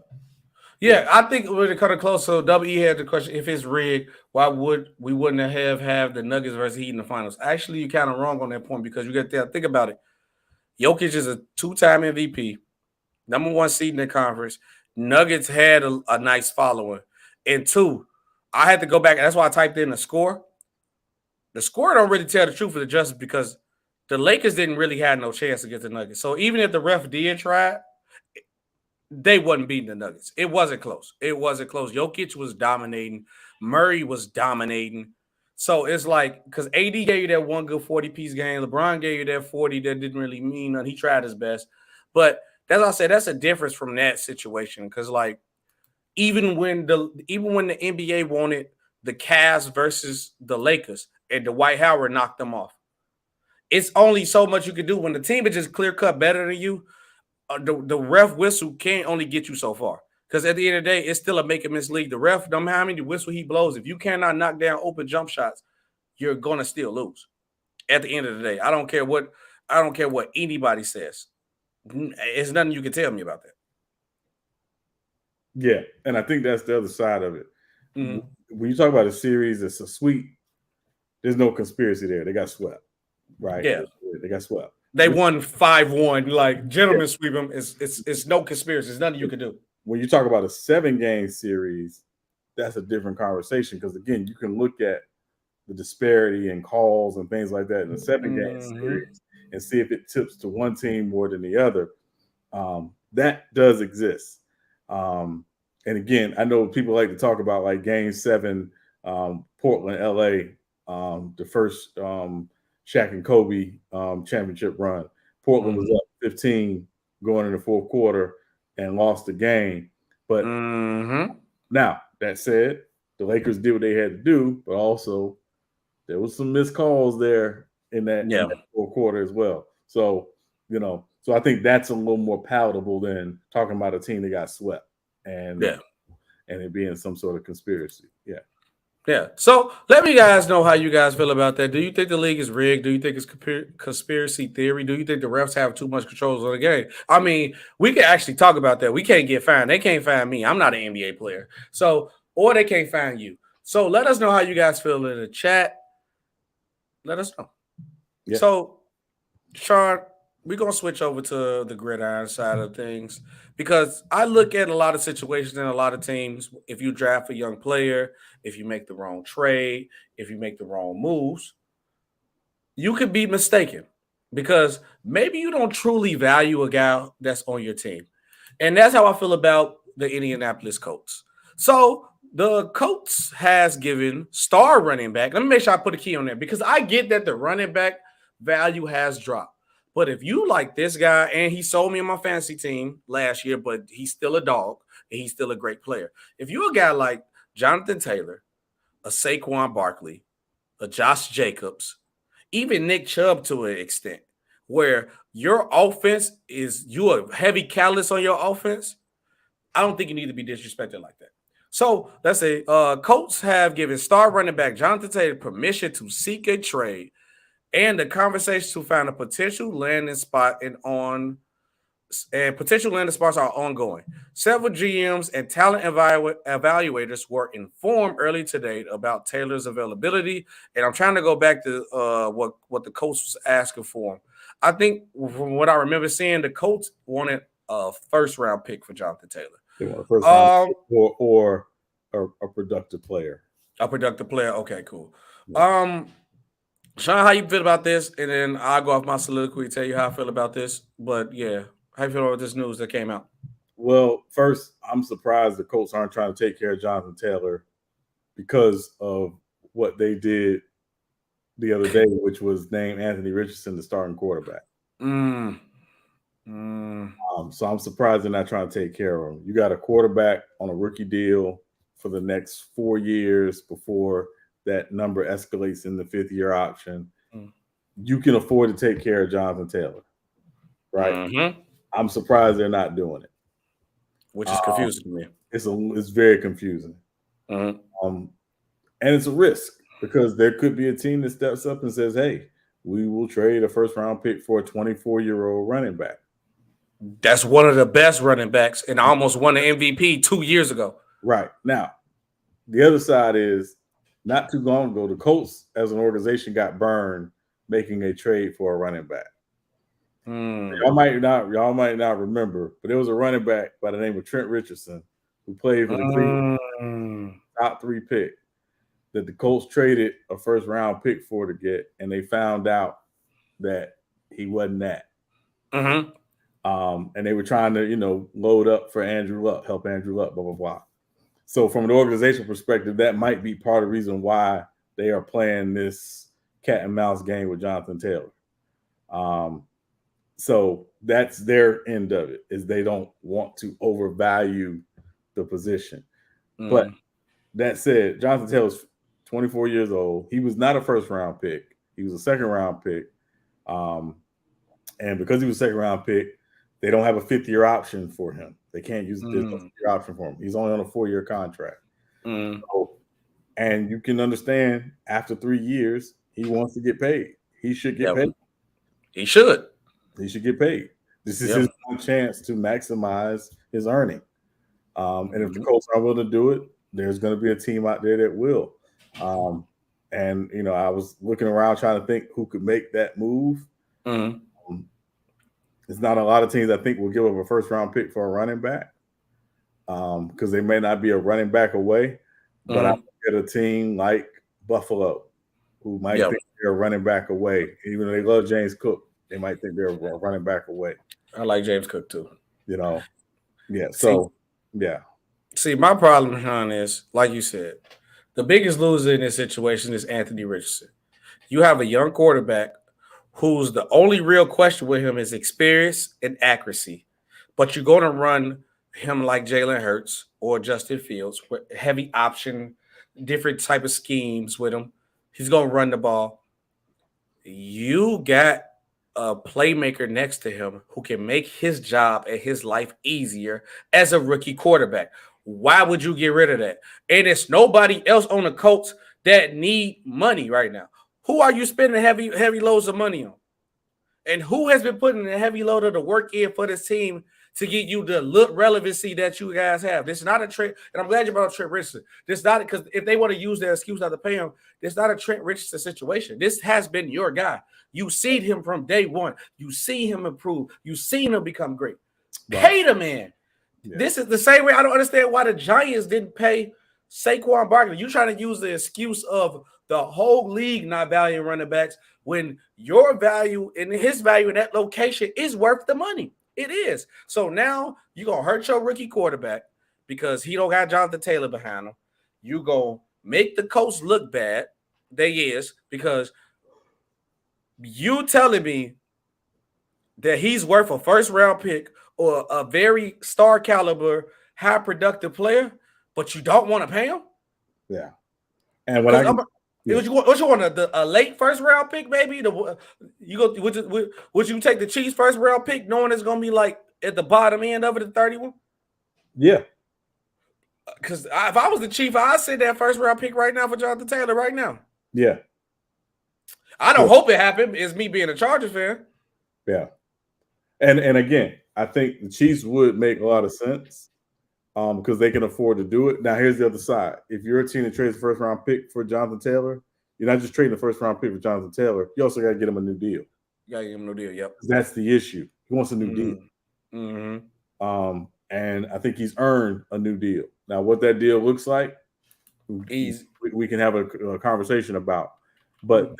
I think when it comes close, so WE had the question: if it's rigged, why wouldn't have the Nuggets versus Heat in the finals? Actually, you're kind of wrong on that point because you got to think about it. Jokic is a 2-time MVP, number 1 seed in the conference. Nuggets had a nice following, and 2, I had to go back, and that's why I typed in the score. The score don't really tell the truth of the justice because the Lakers didn't really have no chance against the Nuggets. So even if the ref did try, they wasn't beating the Nuggets. It wasn't close. Jokic was dominating. Murray was dominating. So it's like, because AD gave you that one good 40-piece game. LeBron gave you that 40 that didn't really mean nothing. He tried his best. But that's what I said, that's a difference from that situation. Because, like, even when the NBA wanted the Cavs versus the Lakers and Dwight Howard knocked them off, it's only so much you can do. When the team is just clear-cut better than you, the ref whistle can't only get you so far. Because at the end of the day, it's still a make-or-miss league. The ref, no matter how many whistle he blows, if you cannot knock down open jump shots, you're going to still lose. At the end of the day, I don't care what anybody says. It's nothing you can tell me about that. Yeah, and I think that's the other side of it. When you talk about a series, it's a sweep. There's no conspiracy there. They got swept, right? Yeah, they got swept. They won 5-1. Like, gentlemen sweep them. It's no conspiracy. There's nothing you can do. When you talk about a 7-game series, that's a different conversation because, again, you can look at the disparity in calls and things like that in a 7-game series and see if it tips to one team more than the other. That does exist. And again, I know people like to talk about like Game 7, Portland, LA, the first Shaq and Kobe championship run. Portland was up 15 going in the fourth quarter and lost the game. But now, that said, the Lakers did what they had to do, but also there was some missed calls there in that fourth quarter as well. So, so I think that's a little more palatable than talking about a team that got swept and it being some sort of conspiracy. Yeah. So let me guys know how you guys feel about that. Do you think the league is rigged? Do you think it's conspiracy theory? Do you think the refs have too much control of the game? I mean, we can actually talk about that. We can't get fined. They can't find me. I'm not an NBA player. So, or they can't find you. So let us know how you guys feel in the chat. Let us know. Yeah. So, Sean, we're going to switch over to the gridiron side of things because I look at a lot of situations and a lot of teams. If you draft a young player, if you make the wrong trade, if you make the wrong moves, you could be mistaken because maybe you don't truly value a guy that's on your team. And that's how I feel about the Indianapolis Colts. So the Colts has given star running back. Let me make sure I put a key on that because I get that the running back value has dropped. But if you like this guy, and he sold me on my fantasy team last year, but he's still a dog, and he's still a great player. If you're a guy like Jonathan Taylor, a Saquon Barkley, a Josh Jacobs, even Nick Chubb to an extent, where your offense is, you a heavy catalyst on your offense, I don't think you need to be disrespected like that. So let's say Colts have given star running back Jonathan Taylor permission to seek a trade. And the conversations to find a potential landing spot potential landing spots are ongoing. Several GMs and talent evaluators were informed early today about Taylor's availability. And I'm trying to go back to what the coach was asking for him. I think from what I remember seeing, the Colts wanted a first-round pick for Jonathan Taylor. They want a first round pick or a productive player. A productive player. Okay, cool. Yeah. Sean, how you feel about this? And then I'll go off my soliloquy, tell you how I feel about this. But yeah, how you feel about this news that came out? Well, first, I'm surprised the Colts aren't trying to take care of Jonathan Taylor because of what they did the other day, which was name Anthony Richardson the starting quarterback. So I'm surprised they're not trying to take care of him. You got a quarterback on a rookie deal for the next 4 years before that number escalates in the 5th-year option. You can afford to take care of Jonathan Taylor, right? I'm surprised they're not doing it, which is confusing to me. It's very confusing, and it's a risk because there could be a team that steps up and says, "Hey, we will trade a first-round pick for a 24-year-old running back." That's one of the best running backs and almost won the MVP 2 years ago. Right. Now, the other side is not too long ago, the Colts as an organization got burned making a trade for a running back. Y'all might not remember, but there was a running back by the name of Trent Richardson who played for the Cleveland top 3 pick that the Colts traded a first-round pick for to get, and they found out that he wasn't that. And they were trying to, load up for Andrew Luck, help Andrew Luck, blah, blah, blah. So from an organizational perspective, that might be part of the reason why they are playing this cat and mouse game with Jonathan Taylor. So that's their end of it, is they don't want to overvalue the position. But that said, Jonathan Taylor's 24 years old. He was not a first-round pick. He was a second-round pick. And because he was a second-round pick, they don't have a 5th-year option for him. They can't use the 5th-year option for him. He's only on a 4-year contract. So, and you can understand after 3 years, he wants to get paid. He should get paid. He should. He should get paid. This is his one chance to maximize his earning. And if the Colts are willing to do it, there's going to be a team out there that will. And, I was looking around trying to think who could make that move. It's not a lot of teams I think will give up a first-round pick for a running back because they may not be a running back away. But I look at a team like Buffalo who might think they're a running back away. Even though they love James Cook, they might think they're a running back away. I like James Cook too. Yeah. So, See, my problem, Sean, is, like you said, the biggest loser in this situation is Anthony Richardson. You have a young quarterback who's the only real question with him is experience and accuracy. But you're going to run him like Jalen Hurts or Justin Fields with heavy option, different type of schemes with him. He's going to run the ball. You got a playmaker next to him who can make his job and his life easier as a rookie quarterback. Why would you get rid of that? And it's nobody else on the Colts that need money right now. Who are you spending heavy loads of money on? And who has been putting a heavy load of the work in for this team to get you the relevancy that you guys have? This is not a Trent, and I'm glad you brought up Trent Richardson. This is not because if they want to use their excuse not to pay him, this is not a Trent Richardson situation. This has been your guy. You've seen him from day one. You see him improve. You've seen him become great. Pay the man. Yeah. This is the same way I don't understand why the Giants didn't pay Saquon Barkley. You're trying to use the excuse of the whole league not valuing running backs when your value and his value in that location is worth the money. It is. So now you're going to hurt your rookie quarterback because he don't got Jonathan Taylor behind him. You're going to make the Colts look bad. They is because you telling me that he's worth a first-round pick or a very star caliber, high productive player, but you don't want to pay him? Yeah. And what what you want a late first-round pick, maybe? Would you take the Chiefs first-round pick knowing it's going to be like at the bottom end of it at 31? Yeah. Because if I was the Chief, I'd send that first-round pick right now for Jonathan Taylor right now. Yeah. I don't hope it happened. It's me being a Chargers fan. Yeah. And again, I think the Chiefs would make a lot of sense because they can afford to do it. Now, here's the other side. If you're a team that trades a first-round pick for Jonathan Taylor, you're not just trading the first-round pick for Jonathan Taylor. You also got to get him a new deal. Yeah, give him no deal. Yep. That's the issue. He wants a new deal. Mm-hmm. And I think he's earned a new deal. Now, what that deal looks like, we can have a conversation about. But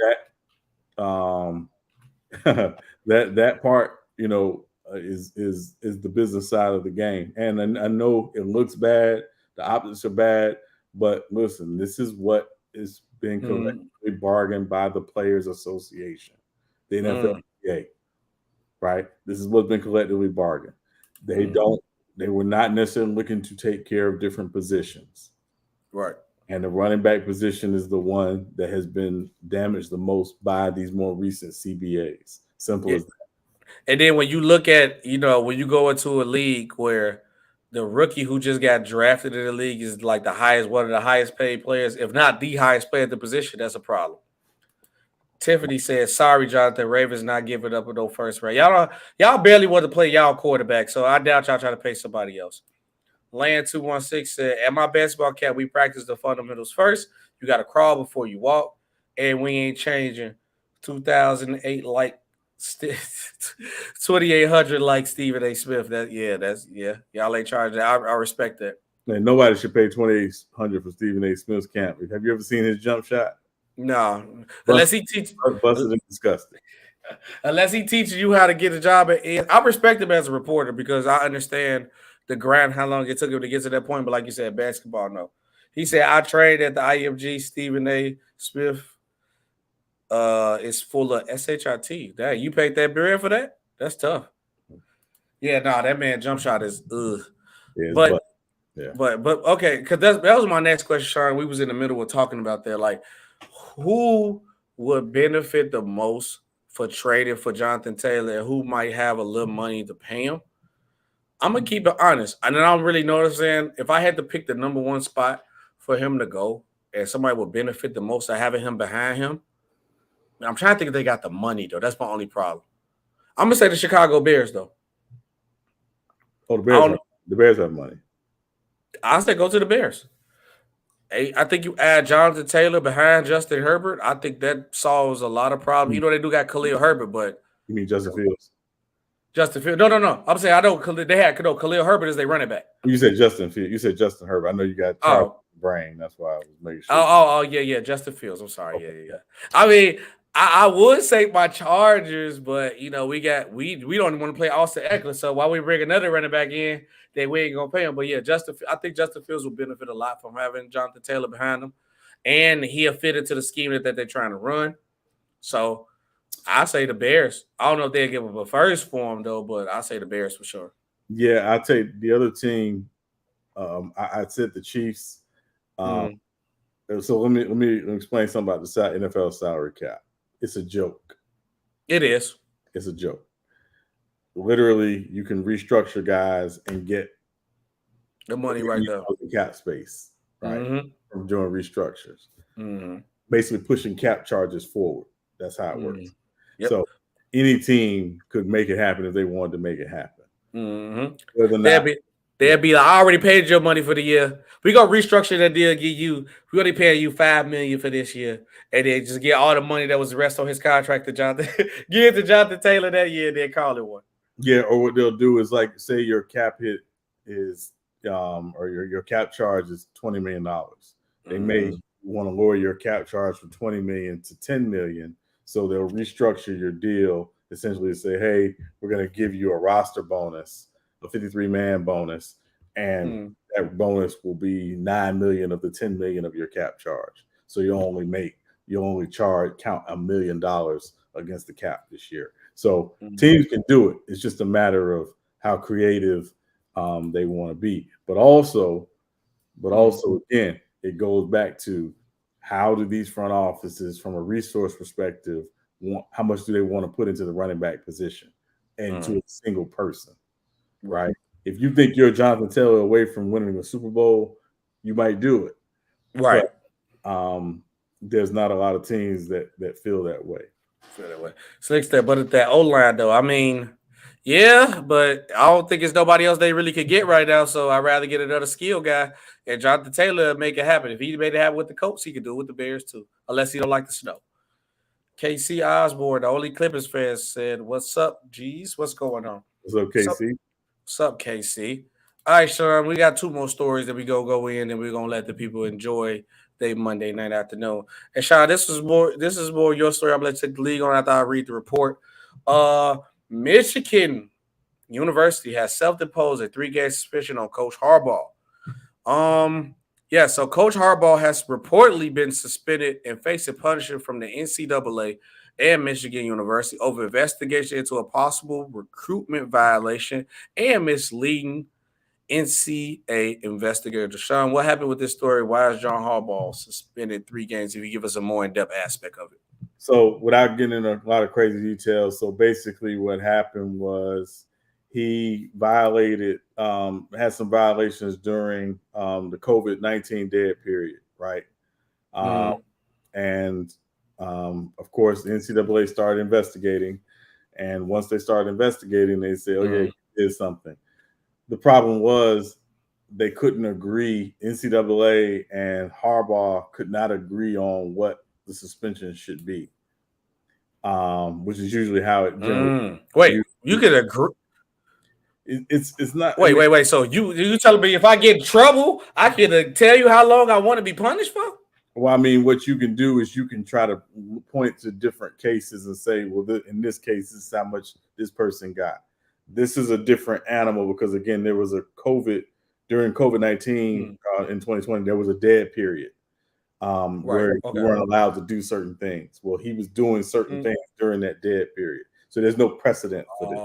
that part, is the business side of the game. And I know it looks bad. The optics are bad. But listen, this is what is being collectively bargained by the Players Association, the NFLPA, right? This is what's been collectively bargained. They were not necessarily looking to take care of different positions. Right. And the running back position is the one that has been damaged the most by these more recent CBAs. Simple as that. And then when you look at, when you go into a league where the rookie who just got drafted in the league is like one of the highest paid players, if not the highest player at the position, that's a problem. Tiffany says, "Sorry, Jonathan, Ravens not giving up with no first round. Y'all barely want to play y'all quarterback, so I doubt y'all try to pay somebody else." Land 216 said, "At my basketball camp, we practice the fundamentals first. You got to crawl before you walk, and we ain't changing 2008 like 2800 like Stephen A. Smith. Y'all ain't charging that. I respect that. And nobody should pay $2,800 for Stephen A. Smith's camp. Have you ever seen his jump shot? No, unless he teaches busted and disgusting. Unless he teaches you how to get a job I respect him as a reporter because I understand the grind, how long it took him to get to that point. But like you said, basketball, no. He said, "I trained at the IMG. Stephen A. Smith is full of SHIT. Dang, you paid that bread for that? That's tough." Yeah, no, that man jump shot is ugh. Yeah, but okay, because that was my next question, Sean. We was in the middle of talking about that. Like, who would benefit the most for trading for Jonathan Taylor, and who might have a little money to pay him? I'm gonna keep it honest, and then I'm really noticing if I had to pick the number one spot for him to go, and somebody would benefit the most of having him behind him. I'm trying to think if they got the money though. That's my only problem. I'm gonna say the Chicago Bears though. Oh, the Bears have money. I say go to the Bears. I think you add Jonathan Taylor behind Justin Herbert. I think that solves a lot of problems. They do got Khalil Herbert, but you mean Justin Fields? Justin Fields. No. I'm saying I don't. They had Khalil Herbert as they running back. You said Justin Fields. You said Justin Herbert. I know you got brain. That's why I was making sure. Yeah. Justin Fields. I'm sorry. Okay. Yeah. I mean, I would say my Chargers, but we don't want to play Austin Eckler. So why we bring another running back in that we ain't gonna pay him? But yeah, I think Justin Fields will benefit a lot from having Jonathan Taylor behind him, and he'll fit into the scheme that they're trying to run. So I say the Bears. I don't know if they'll give him a first for him though, but I say the Bears for sure. Yeah, I'd take the other team. I'd said the Chiefs. So let me explain something about the NFL salary cap. It's a joke. It is. It's a joke. Literally, you can restructure guys and get the money right there. The cap space, right? From doing restructures. Mm-hmm. Basically pushing cap charges forward. That's how it works. Yep. So any team could make it happen if they wanted to make it happen. Mm-hmm. Whether or not They'll be like, I already paid your money for the year. We're gonna restructure that deal, we're only paying you $5 million for this year. And then just get all the money that was the rest on his contract to Jonathan. Give it to Jonathan Taylor that year, and then call it one. Yeah, or what they'll do is like say your cap hit is or your cap charge is $20 million. They may want to lower your cap charge from $20 million to $10 million. So they'll restructure your deal essentially to say, hey, we're gonna give you a roster bonus, a 53-man bonus, and that bonus will be $9 million of the $10 million of your cap charge. So you only count $1 million against the cap this year. So teams can do it. It's just a matter of how creative they want to be. But also again, it goes back to how do these front offices, from a resource perspective, how much do they want to put into the running back position and to a single person, right? If you think you're Jonathan Taylor away from winning a Super Bowl, you might do it, right? But, there's not a lot of teams that feel that way. Slick step, but at that O-line though, I mean, yeah, but I don't think it's nobody else they really could get right now. So I'd rather get another skill guy, and Jonathan Taylor make it happen. If he made it happen with the Colts, he could do it with the Bears too, unless he don't like the snow. KC Osborne, the only Clippers fan, said, "What's up, G's? What's going on? What's up, KC? What's up, KC?" All right, Sean, we got 2 more stories that we go in, and we're gonna let the people enjoy their Monday night afternoon. And Sean, this is more your story. I'm gonna take the league on after I read the report. Michigan University has self-imposed a 3-game suspension on Coach Harbaugh. So Coach Harbaugh has reportedly been suspended and facing punishment from the NCAA and Michigan University over investigation into a possible recruitment violation and misleading NCAA investigator. Sean, what happened with this story? Why is John Harbaugh suspended 3 games? If you give us a more in-depth aspect of it. So without getting into a lot of crazy details, so basically what happened was he violated, had some violations during the COVID-19 dead period, right? And of course, the NCAA started investigating. And once they started investigating, they said, oh, yeah, he did something. The problem was they couldn't agree. NCAA and Harbaugh could not agree on what the suspension should be, which is usually how it generally. Wait, you could agree. It's not. Wait. So you telling me if I get in trouble, I can tell you how long I want to be punished for? Well, I mean, what you can do is you can try to point to different cases and say, well, in this case, this is how much this person got. This is a different animal because, again, there was a during COVID-19 in 2020, there was a dead period where you weren't allowed to do certain things. Well, he was doing certain things during that dead period. So there's no precedent for this.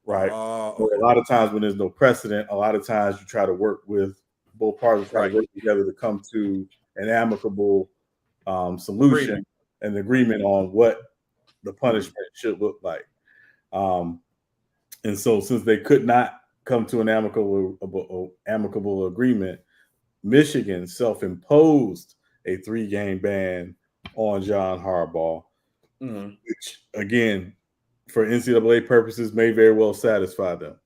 Right. So a lot of times when there's no precedent, a lot of times you try to work with both parties, try to work together to come to an amicable solution and agreement on what the punishment should look like. And so since they could not come to an amicable agreement, Michigan self-imposed a 3-game ban on John Harbaugh, which, again, for NCAA purposes, may very well satisfy them.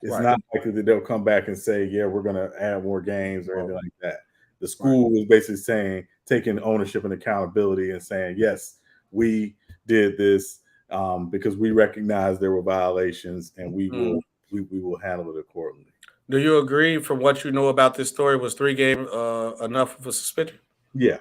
It's not likely that they'll come back and say, yeah, we're going to add more games or anything like that. The school was basically saying, taking ownership and accountability and saying, yes, we did this because we recognize there were violations and we will handle it accordingly. Do you agree, from what you know about this story, was 3 games enough of a suspension? Yeah.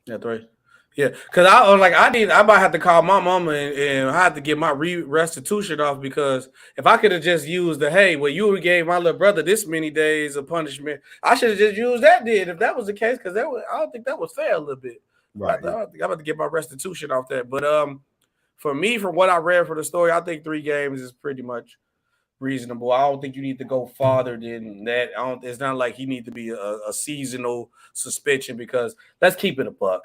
Yeah, 3. Yeah, because I might have to call my mama and I have to get my restitution off, because if I could have just used you gave my little brother this many days of punishment, I should have just used that if that was the case, because I don't think that was fair a little bit. Right. I'm about to get my restitution off that. But for me, from what I read for the story, I think 3 games is pretty much reasonable. I don't think you need to go farther than that. It's not like he need to be a seasonal suspension, because let's keep it a buck.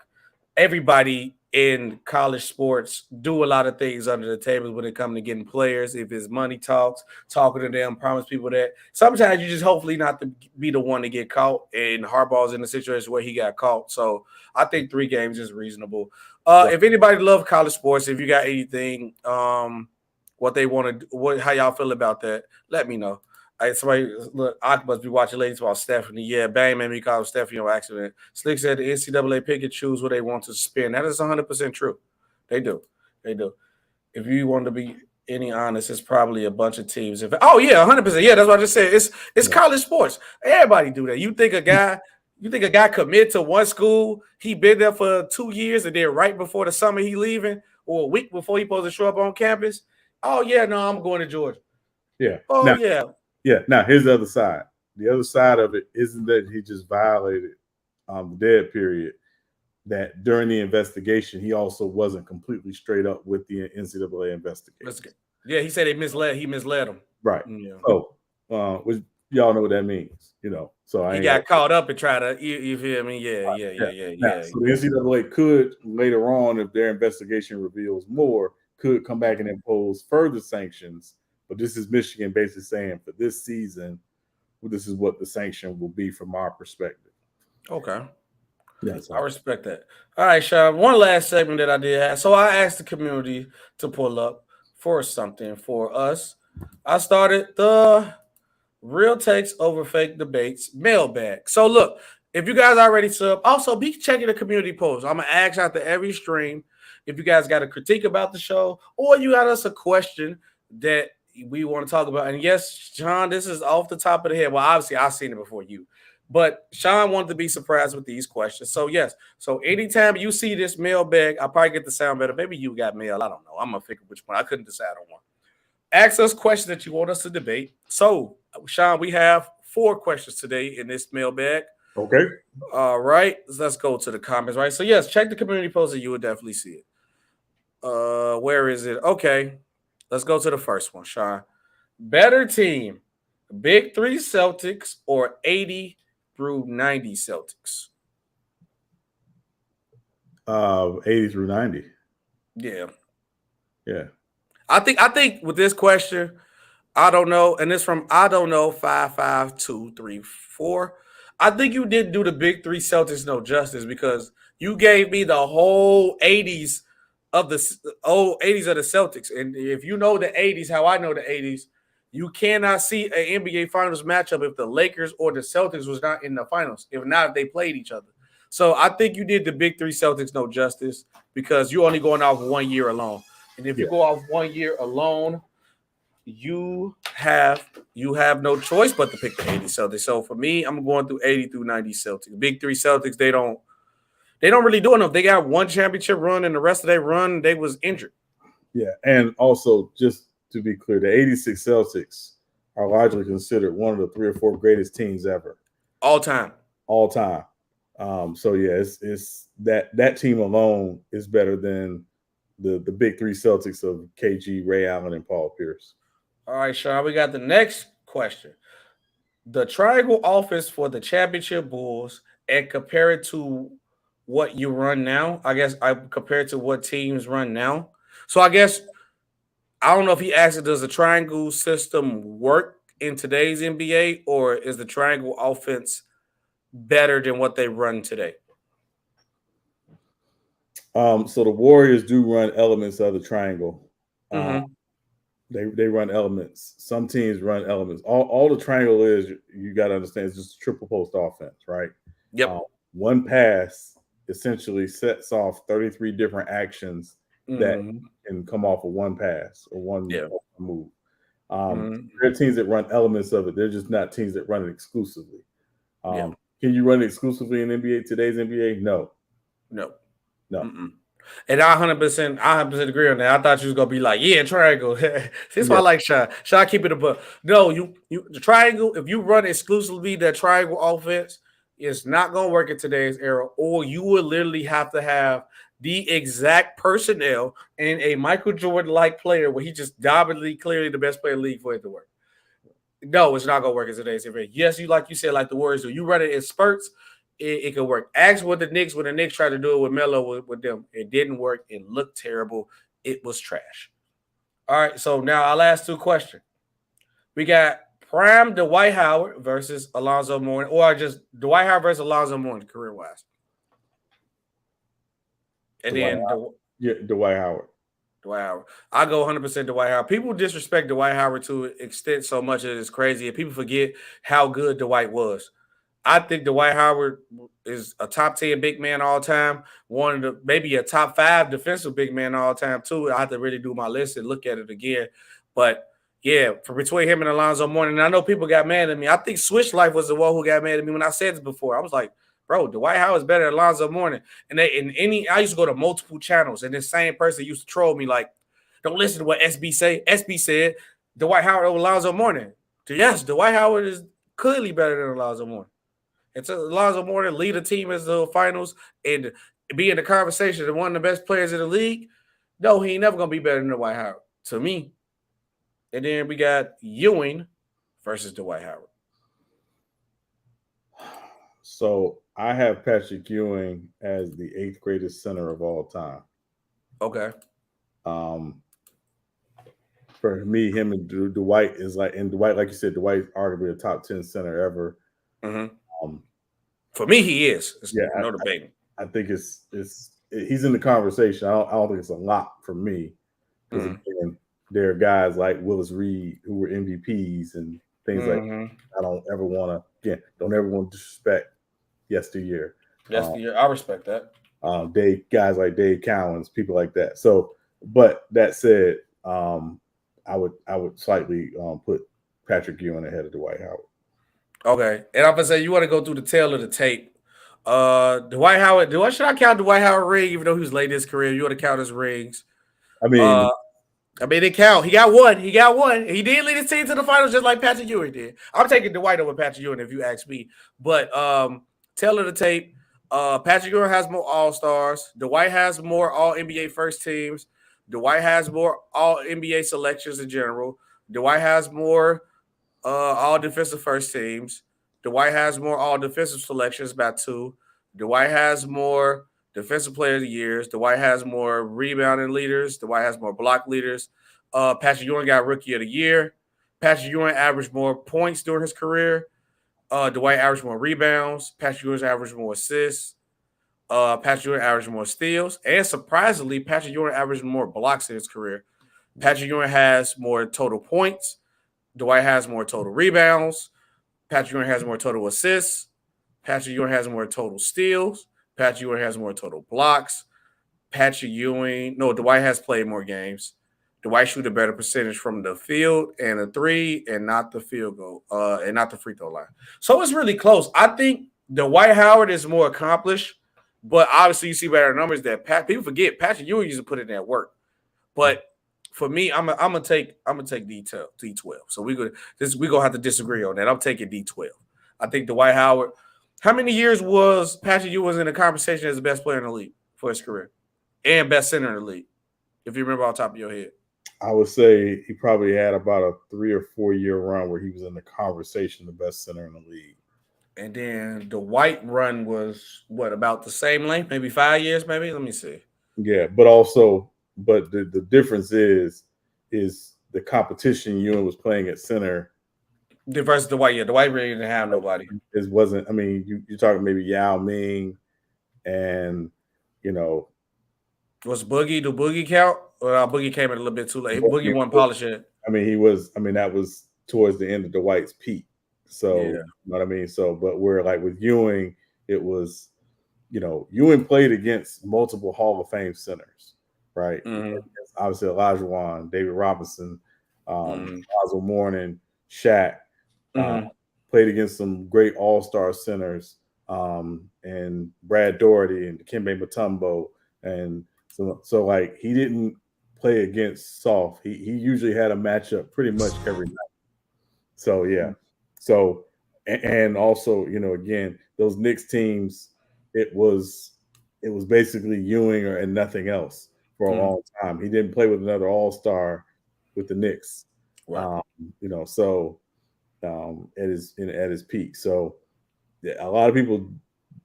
Everybody in college sports do a lot of things under the table when it comes to getting players. If it's money talks, talking to them, promise people that. Sometimes you just hopefully not to be the one to get caught, and Harbaugh's in a situation where he got caught. So I think 3 games is reasonable. If anybody loves college sports, if you got anything, what they want to do, how y'all feel about that, let me know. Somebody, look, I must be watching ladies about Stephanie. Yeah, Bang made me call Stephanie on accident. Slick said the NCAA pick and choose what they want to suspend. That is 100% true. They do. If you want to be any honest, it's probably a bunch of teams. 100%. Yeah, that's what I just said. It's college sports. Everybody do that. You think a guy commit to one school, he been there for 2 years, and then right before the summer he leaving, or a week before he supposed to show up on campus? Oh yeah, no, I'm going to Georgia. Yeah. Yeah. Yeah. Now, here's the other side. The other side of it isn't that he just violated the dead period, that during the investigation, he also wasn't completely straight up with the NCAA investigation. Yeah, he said he misled him. Right. Yeah. So, which y'all know what that means, So he got caught up and tried to, you feel me? Yeah. So the NCAA could later on, if their investigation reveals more, could come back and impose further sanctions. But this is Michigan basically saying, for this season, this is what the sanction will be from our perspective. Okay. Yes, I respect that. All right, Sean, one last segment that I did have. So I asked the community to pull up for something for us. I started the Real Takes Over Fake Debates mailbag. So look, if you guys already sub, also be checking the community post. I'm going to ask after every stream. if you guys got a critique about the show or you got us a question that we want to talk about. And yes, Sean, this is off the top of the head. Well, obviously, I've seen it before you. But Sean wanted to be surprised with these questions. So, yes. So, anytime you see this mailbag, I'll probably get the sound better. Maybe you got mail. I don't know. I'm going to figure which one. I couldn't decide on one. Ask us questions that you want us to debate. So, Sean, we have 4 questions today in this mailbag. Okay. All right. Let's go to the comments, right? So, yes, check the community post and you will definitely see it. Where is it? Okay. Let's go to the first one, Sean. Better team, Big 3 Celtics or 80 through 90 Celtics? 80 through 90. Yeah. Yeah. I think with this question, I don't know, and it's from I don't know 55234. I think you didn't do the Big 3 Celtics no justice because you gave me the whole 80s of the old 80s of the Celtics. And if you know the 80s, how I know the 80s, you cannot see an NBA Finals matchup if the Lakers or the Celtics was not in the finals. If not, if they played each other. So I think you did the Big 3 Celtics no justice because you're only going off 1 year alone. And if you go off 1 year alone, you have no choice but to pick the 80 Celtics. So for me, I'm going through 80 through 90 Celtics. Big 3 Celtics, they don't really do enough. They got one championship run, and the rest of their run, they was injured. Yeah, and also just to be clear, the 86 Celtics are largely considered one of the 3 or 4 greatest teams ever. All time. So yeah, it's that team alone is better than the Big 3 Celtics of KG, Ray Allen, and Paul Pierce. All right, Sean, we got the next question. The triangle offense for the championship Bulls and compare it to what you run now. I guess I compare it to what teams run now. So I guess I don't know if he asked, does the triangle system work in today's NBA, or is the triangle offense better than what they run today? So the Warriors do run elements of the triangle. Mm-hmm. They run elements. Some teams run elements. All the triangle is, you got to understand, is just a triple post offense, right? Yep. One pass essentially sets off 33 different actions that can come off of one pass or one move. There are teams that run elements of it. They're just not teams that run it exclusively. Can you run it exclusively in today's NBA? No. Mm-mm. And I 100% agree on that. I thought you was gonna be like, yeah, triangle. That's why I like Sean. Sean, keep it above. No, the triangle. If you run exclusively that triangle offense, it's not gonna work in today's era. Or you would literally have to have the exact personnel and a Michael Jordan-like player where he just dominantly, clearly the best player in the league for it to work. No, it's not gonna work in today's NBA. Yes, you said, like the Warriors do. You run it in spurts. It could work. Ask what the Knicks, when the Knicks tried to do it with Melo with them. It didn't work. It looked terrible. It was trash. All right, so now our last 2 questions. We got prime Dwight Howard versus Alonzo Mourning, or just Dwight Howard versus Alonzo Mourning career-wise. And Dwight Howard. Dwight Howard. I go 100% Dwight Howard. People disrespect Dwight Howard to an extent so much that it's crazy, and people forget how good Dwight was. I think Dwight Howard is a top 10 big man all time, maybe a top 5 defensive big man all time too. I have to really do my list and look at it again. But yeah, for between him and Alonzo Mourning, and I know people got mad at me. I think Switch Life was the one who got mad at me when I said this before. I was like, bro, Dwight Howard's better than Alonzo Mourning. And I used to go to multiple channels, and this same person used to troll me like, don't listen to what SB say. SB said Dwight Howard over Alonzo Mourning. Yes, Dwight Howard is clearly better than Alonzo Mourning. And so Alonzo Mourning lead a team as the finals and be in the conversation as one of the best players in the league. No, he ain't never gonna be better than Dwight Howard to me. And then we got Ewing versus Dwight Howard. So I have Patrick Ewing as the 8th greatest center of all time. Okay. For me, him and Dwight is like, and Dwight, like you said, Dwight's arguably a top 10 center ever. Mm-hmm. For me, he is. It's no debate. I think he's in the conversation. I don't think it's a lock for me because again, there are guys like Willis Reed who were MVPs and things like that. I don't ever want to disrespect yesteryear. I respect that. guys like Dave Cowens, people like that. So, but that said, I would slightly put Patrick Ewing ahead of Dwight Howard. Okay, and I'm gonna say you want to go through the tail of the tape. Dwight Howard. Should I count Dwight Howard ring even though he was late in his career? You want to count his rings? I mean, they count. He got one. He did lead his team to the finals just like Patrick Ewing did. I'm taking Dwight over Patrick Ewing if you ask me. But tail of the tape. Patrick Ewing has more All-Stars. Dwight has more All-NBA first teams. Dwight has more All-NBA selections in general. Dwight has more All-Defensive first teams. Dwight has more All-Defensive selections by 2. Dwight has more Defensive Player of the Years. Dwight has more rebounding leaders. Dwight has more block leaders. Patrick Ewing got Rookie of the Year. Patrick Ewing averaged more points during his career. Dwight averaged more rebounds. Patrick Ewing averaged more assists. Patrick Ewing averaged more steals. And surprisingly, Patrick Ewing averaged more blocks in his career. Patrick Ewing has more total points. Dwight has more total rebounds. Patrick Ewing has more total assists. Patrick Ewing has more total steals. Patrick Ewing has more total blocks. Dwight has played more games. Dwight shoot a better percentage from the field and a 3 and not the field goal and not the free throw line. So it's really close. I think Dwight Howard is more accomplished, but obviously you see better numbers that people forget Patrick Ewing used to put in that work. But for me, I'm gonna take D12. So we're gonna have to disagree on that. I'm taking D12. I think Dwight Howard. How many years was Patrick Ewing in the conversation as the best player in the league for his career and best center in the league? If you remember off the top of your head. I would say he probably had about a 3 or 4 year run where he was in the conversation, the best center in the league. And then the White run was what, about the same length, maybe 5 years, maybe? Let me see. Yeah, but the difference is the competition Ewing was playing at center versus the White. Yeah, the White really didn't have nobody. It wasn't. I mean, you're talking maybe Yao Ming, and was Boogie? Do Boogie count? Well, Boogie came in a little bit too late. Boogie wasn't polished yet. I mean, that was towards the end of Dwight's peak. So, yeah. You know what I mean? So, but where like with Ewing, it was, Ewing played against multiple Hall of Fame centers, right? Mm-hmm. Obviously, Olajuwon, David Robinson, Oswald Mourning, Shaq, played against some great all-star centers, and Brad Daugherty and Dikembe Mutombo. And so like he didn't play against soft. He usually had a matchup pretty much every night. So yeah. So and also, again, those Knicks teams, it was basically Ewing and nothing else for a long time. He didn't play with another all-star with the Knicks. Right. So at his peak. So yeah, a lot of people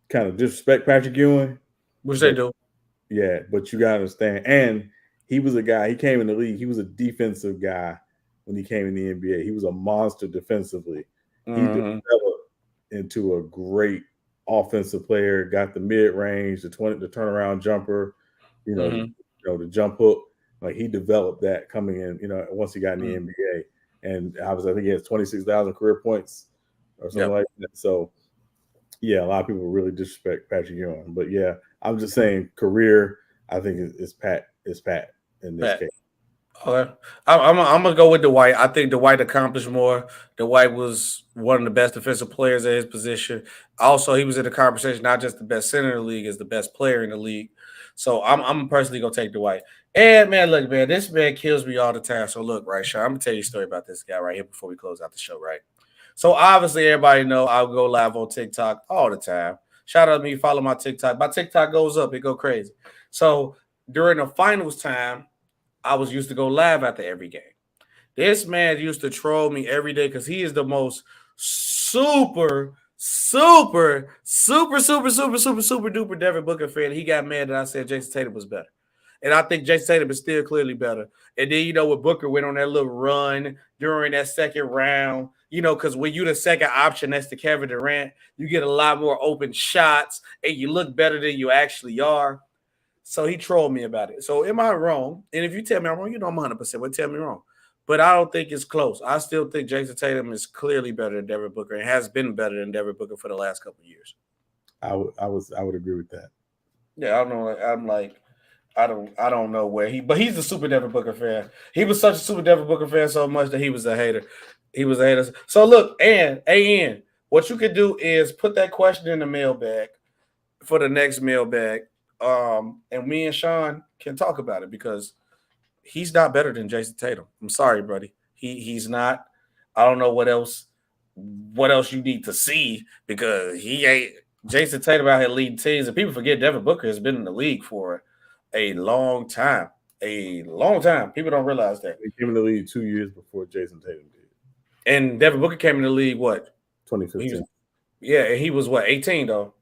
kind of disrespect Patrick Ewing. Which they do. Yeah, but you gotta understand. And he was a guy, he came in the league, he was a defensive guy when he came in the NBA. He was a monster defensively. He developed into a great offensive player, got the mid-range, the turnaround jumper, the jump hook. Like he developed that coming in, once he got in the NBA. And I think he has 26,000 career points or something like that. So yeah, a lot of people really disrespect Patrick Ewing. But yeah, I'm just saying career, I think it's Pat in this case. Okay. I'm gonna go with Dwight. I think Dwight accomplished more. Dwight was one of the best defensive players at his position. Also, he was in the conversation, not just the best center in the league, as the best player in the league. So I'm personally gonna take Dwight. And man, look, man, this man kills me all the time. So look, right, Sean, I'm gonna tell you a story about this guy right here before we close out the show, right? So obviously, everybody know I'll go live on TikTok all the time. Shout out to me, follow my TikTok. My TikTok goes up, it go crazy. So during the finals time, I was used to go live after every game. This man used to troll me every day because he is the most super duper Devin Booker fan. He got mad that I said Jason Tatum was better. And I think Jason Tatum is still clearly better. And then, when Booker went on that little run during that second round, because when you're the second option next to Kevin Durant, you get a lot more open shots and you look better than you actually are. So he trolled me about it. So am I wrong? And if you tell me I'm wrong, I'm 100%. But tell me wrong. But I don't think it's close. I still think Jason Tatum is clearly better than Devin Booker and has been better than Devin Booker for the last couple of years. I would agree with that. Yeah, I don't know. I'm like, I don't know where but he's a super Devin Booker fan. He was such a super Devin Booker fan so much that he was a hater. He was a hater. So look, AN, what you could do is put that question in the mailbag for the next mailbag. And me and Sean can talk about it because he's not better than Jason Tatum. I'm sorry, buddy. He's not. I don't know what else you need to see because he ain't Jason Tatum out here leading teams, and people forget Devin Booker has been in the league for a long time. A long time. People don't realize that. He came in the league 2 years before Jason Tatum did. And Devin Booker came in the league what? 2015. And he was what, 18 though?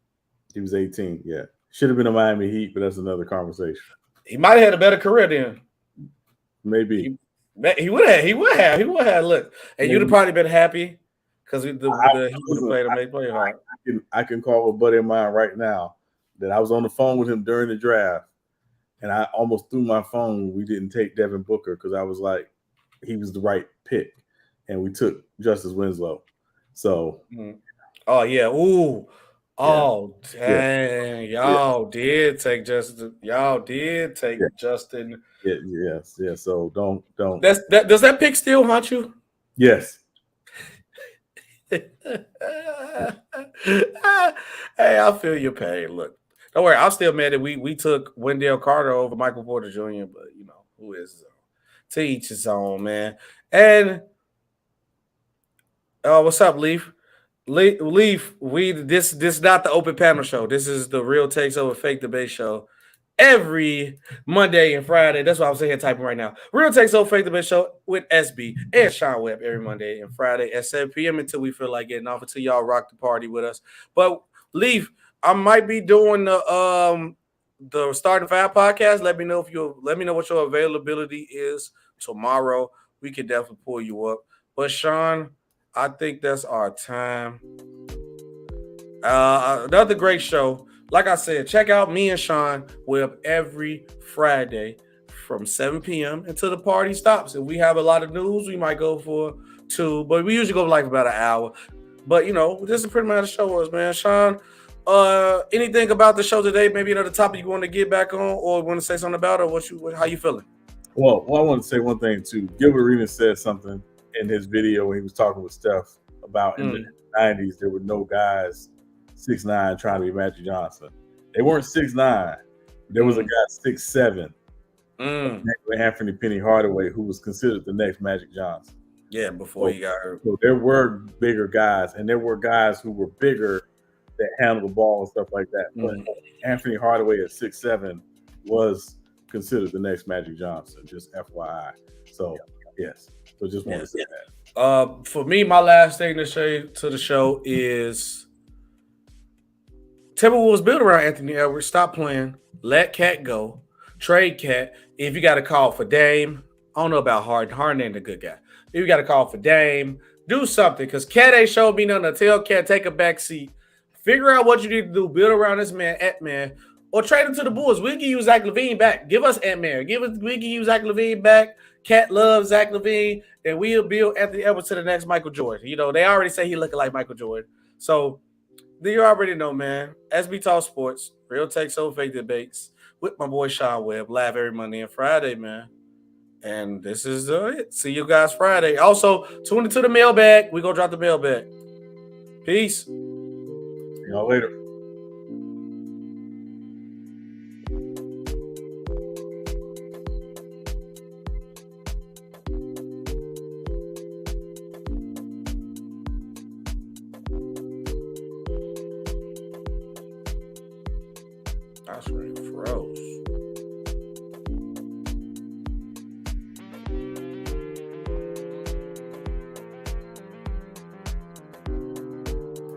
He was 18, yeah. Should have been a Miami Heat, but that's another conversation. He might have had a better career then. Maybe. He would have. Look, and you'd have probably been happy because he would have played him. They play hard. I can call a buddy of mine right now that I was on the phone with him during the draft, and I almost threw my phone when we didn't take Devin Booker because I was like, he was the right pick, and we took Justice Winslow. So, oh yeah, ooh. Oh dang! Y'all did take Justin. Justin. Yes. So don't. Does that pick still haunt you? Yes. Hey, I feel your pain. Look, don't worry. I'm still mad that we took Wendell Carter over Michael Porter Jr. But who is to each his own, man. And what's up, Leaf? Leaf, this is not the open panel show. This is the Real Takes Over Fake Debate show. Every Monday and Friday. That's what I'm sitting here typing right now. Real Takes Over Fake Debate show with SB and Sean Webb every Monday and Friday at 7 p.m. until we feel like getting off, until y'all rock the party with us. But Leaf, I might be doing the Starting Five podcast. Let me know what your availability is tomorrow. We can definitely pull you up. But Sean, I think that's our time. Another great show. Like I said, check out me and Sean Webb every Friday from 7 p.m. until the party stops. If we have a lot of news, we might go for 2, but we usually go like about an hour. But this is pretty much the show was, man. Sean, anything about the show today? Maybe another topic you want to get back on, or want to say something about, or how you feeling? Well, I want to say one thing too. Gilbert Arenas said something in his video when he was talking with Steph about in the 90s there were no guys 6'9" trying to be Magic Johnson. They weren't 6'9". There was a guy 6'7", Anthony Penny Hardaway, who was considered the next Magic Johnson. Yeah, before he got hurt. So there were bigger guys, and there were guys who were bigger that handled the ball and stuff like that. But Anthony Hardaway at 6'7" was considered the next Magic Johnson, just FYI. So, yes. So just want to say that. For me, my last thing to say to the show is Timberwolves built around Anthony Edwards. Stop playing. Let Cat go. Trade Cat. If you got to call for Dame, I don't know about Harden. Harden ain't a good guy. If you got to call for Dame, do something, because Cat ain't showed me nothing. Tell Cat, take a back seat. Figure out what you need to do. Build around this man, Ant-Man, or trade him to the Bulls. We can use Zach LaVine back. Give us Ant-Man. We can use Zach LaVine back. Cat loves Zach LaVine, and we'll build Anthony Edwards to the next Michael Jordan. They already say he looking like Michael Jordan. So you already know, man. SB Talk Sports, Real Takes Over Fake Debates with my boy Sean Webb. Live every Monday and Friday, man. And this is it. See you guys Friday. Also, tune into the mailbag. We gonna drop the mailbag. Peace. See y'all later. That's really froze.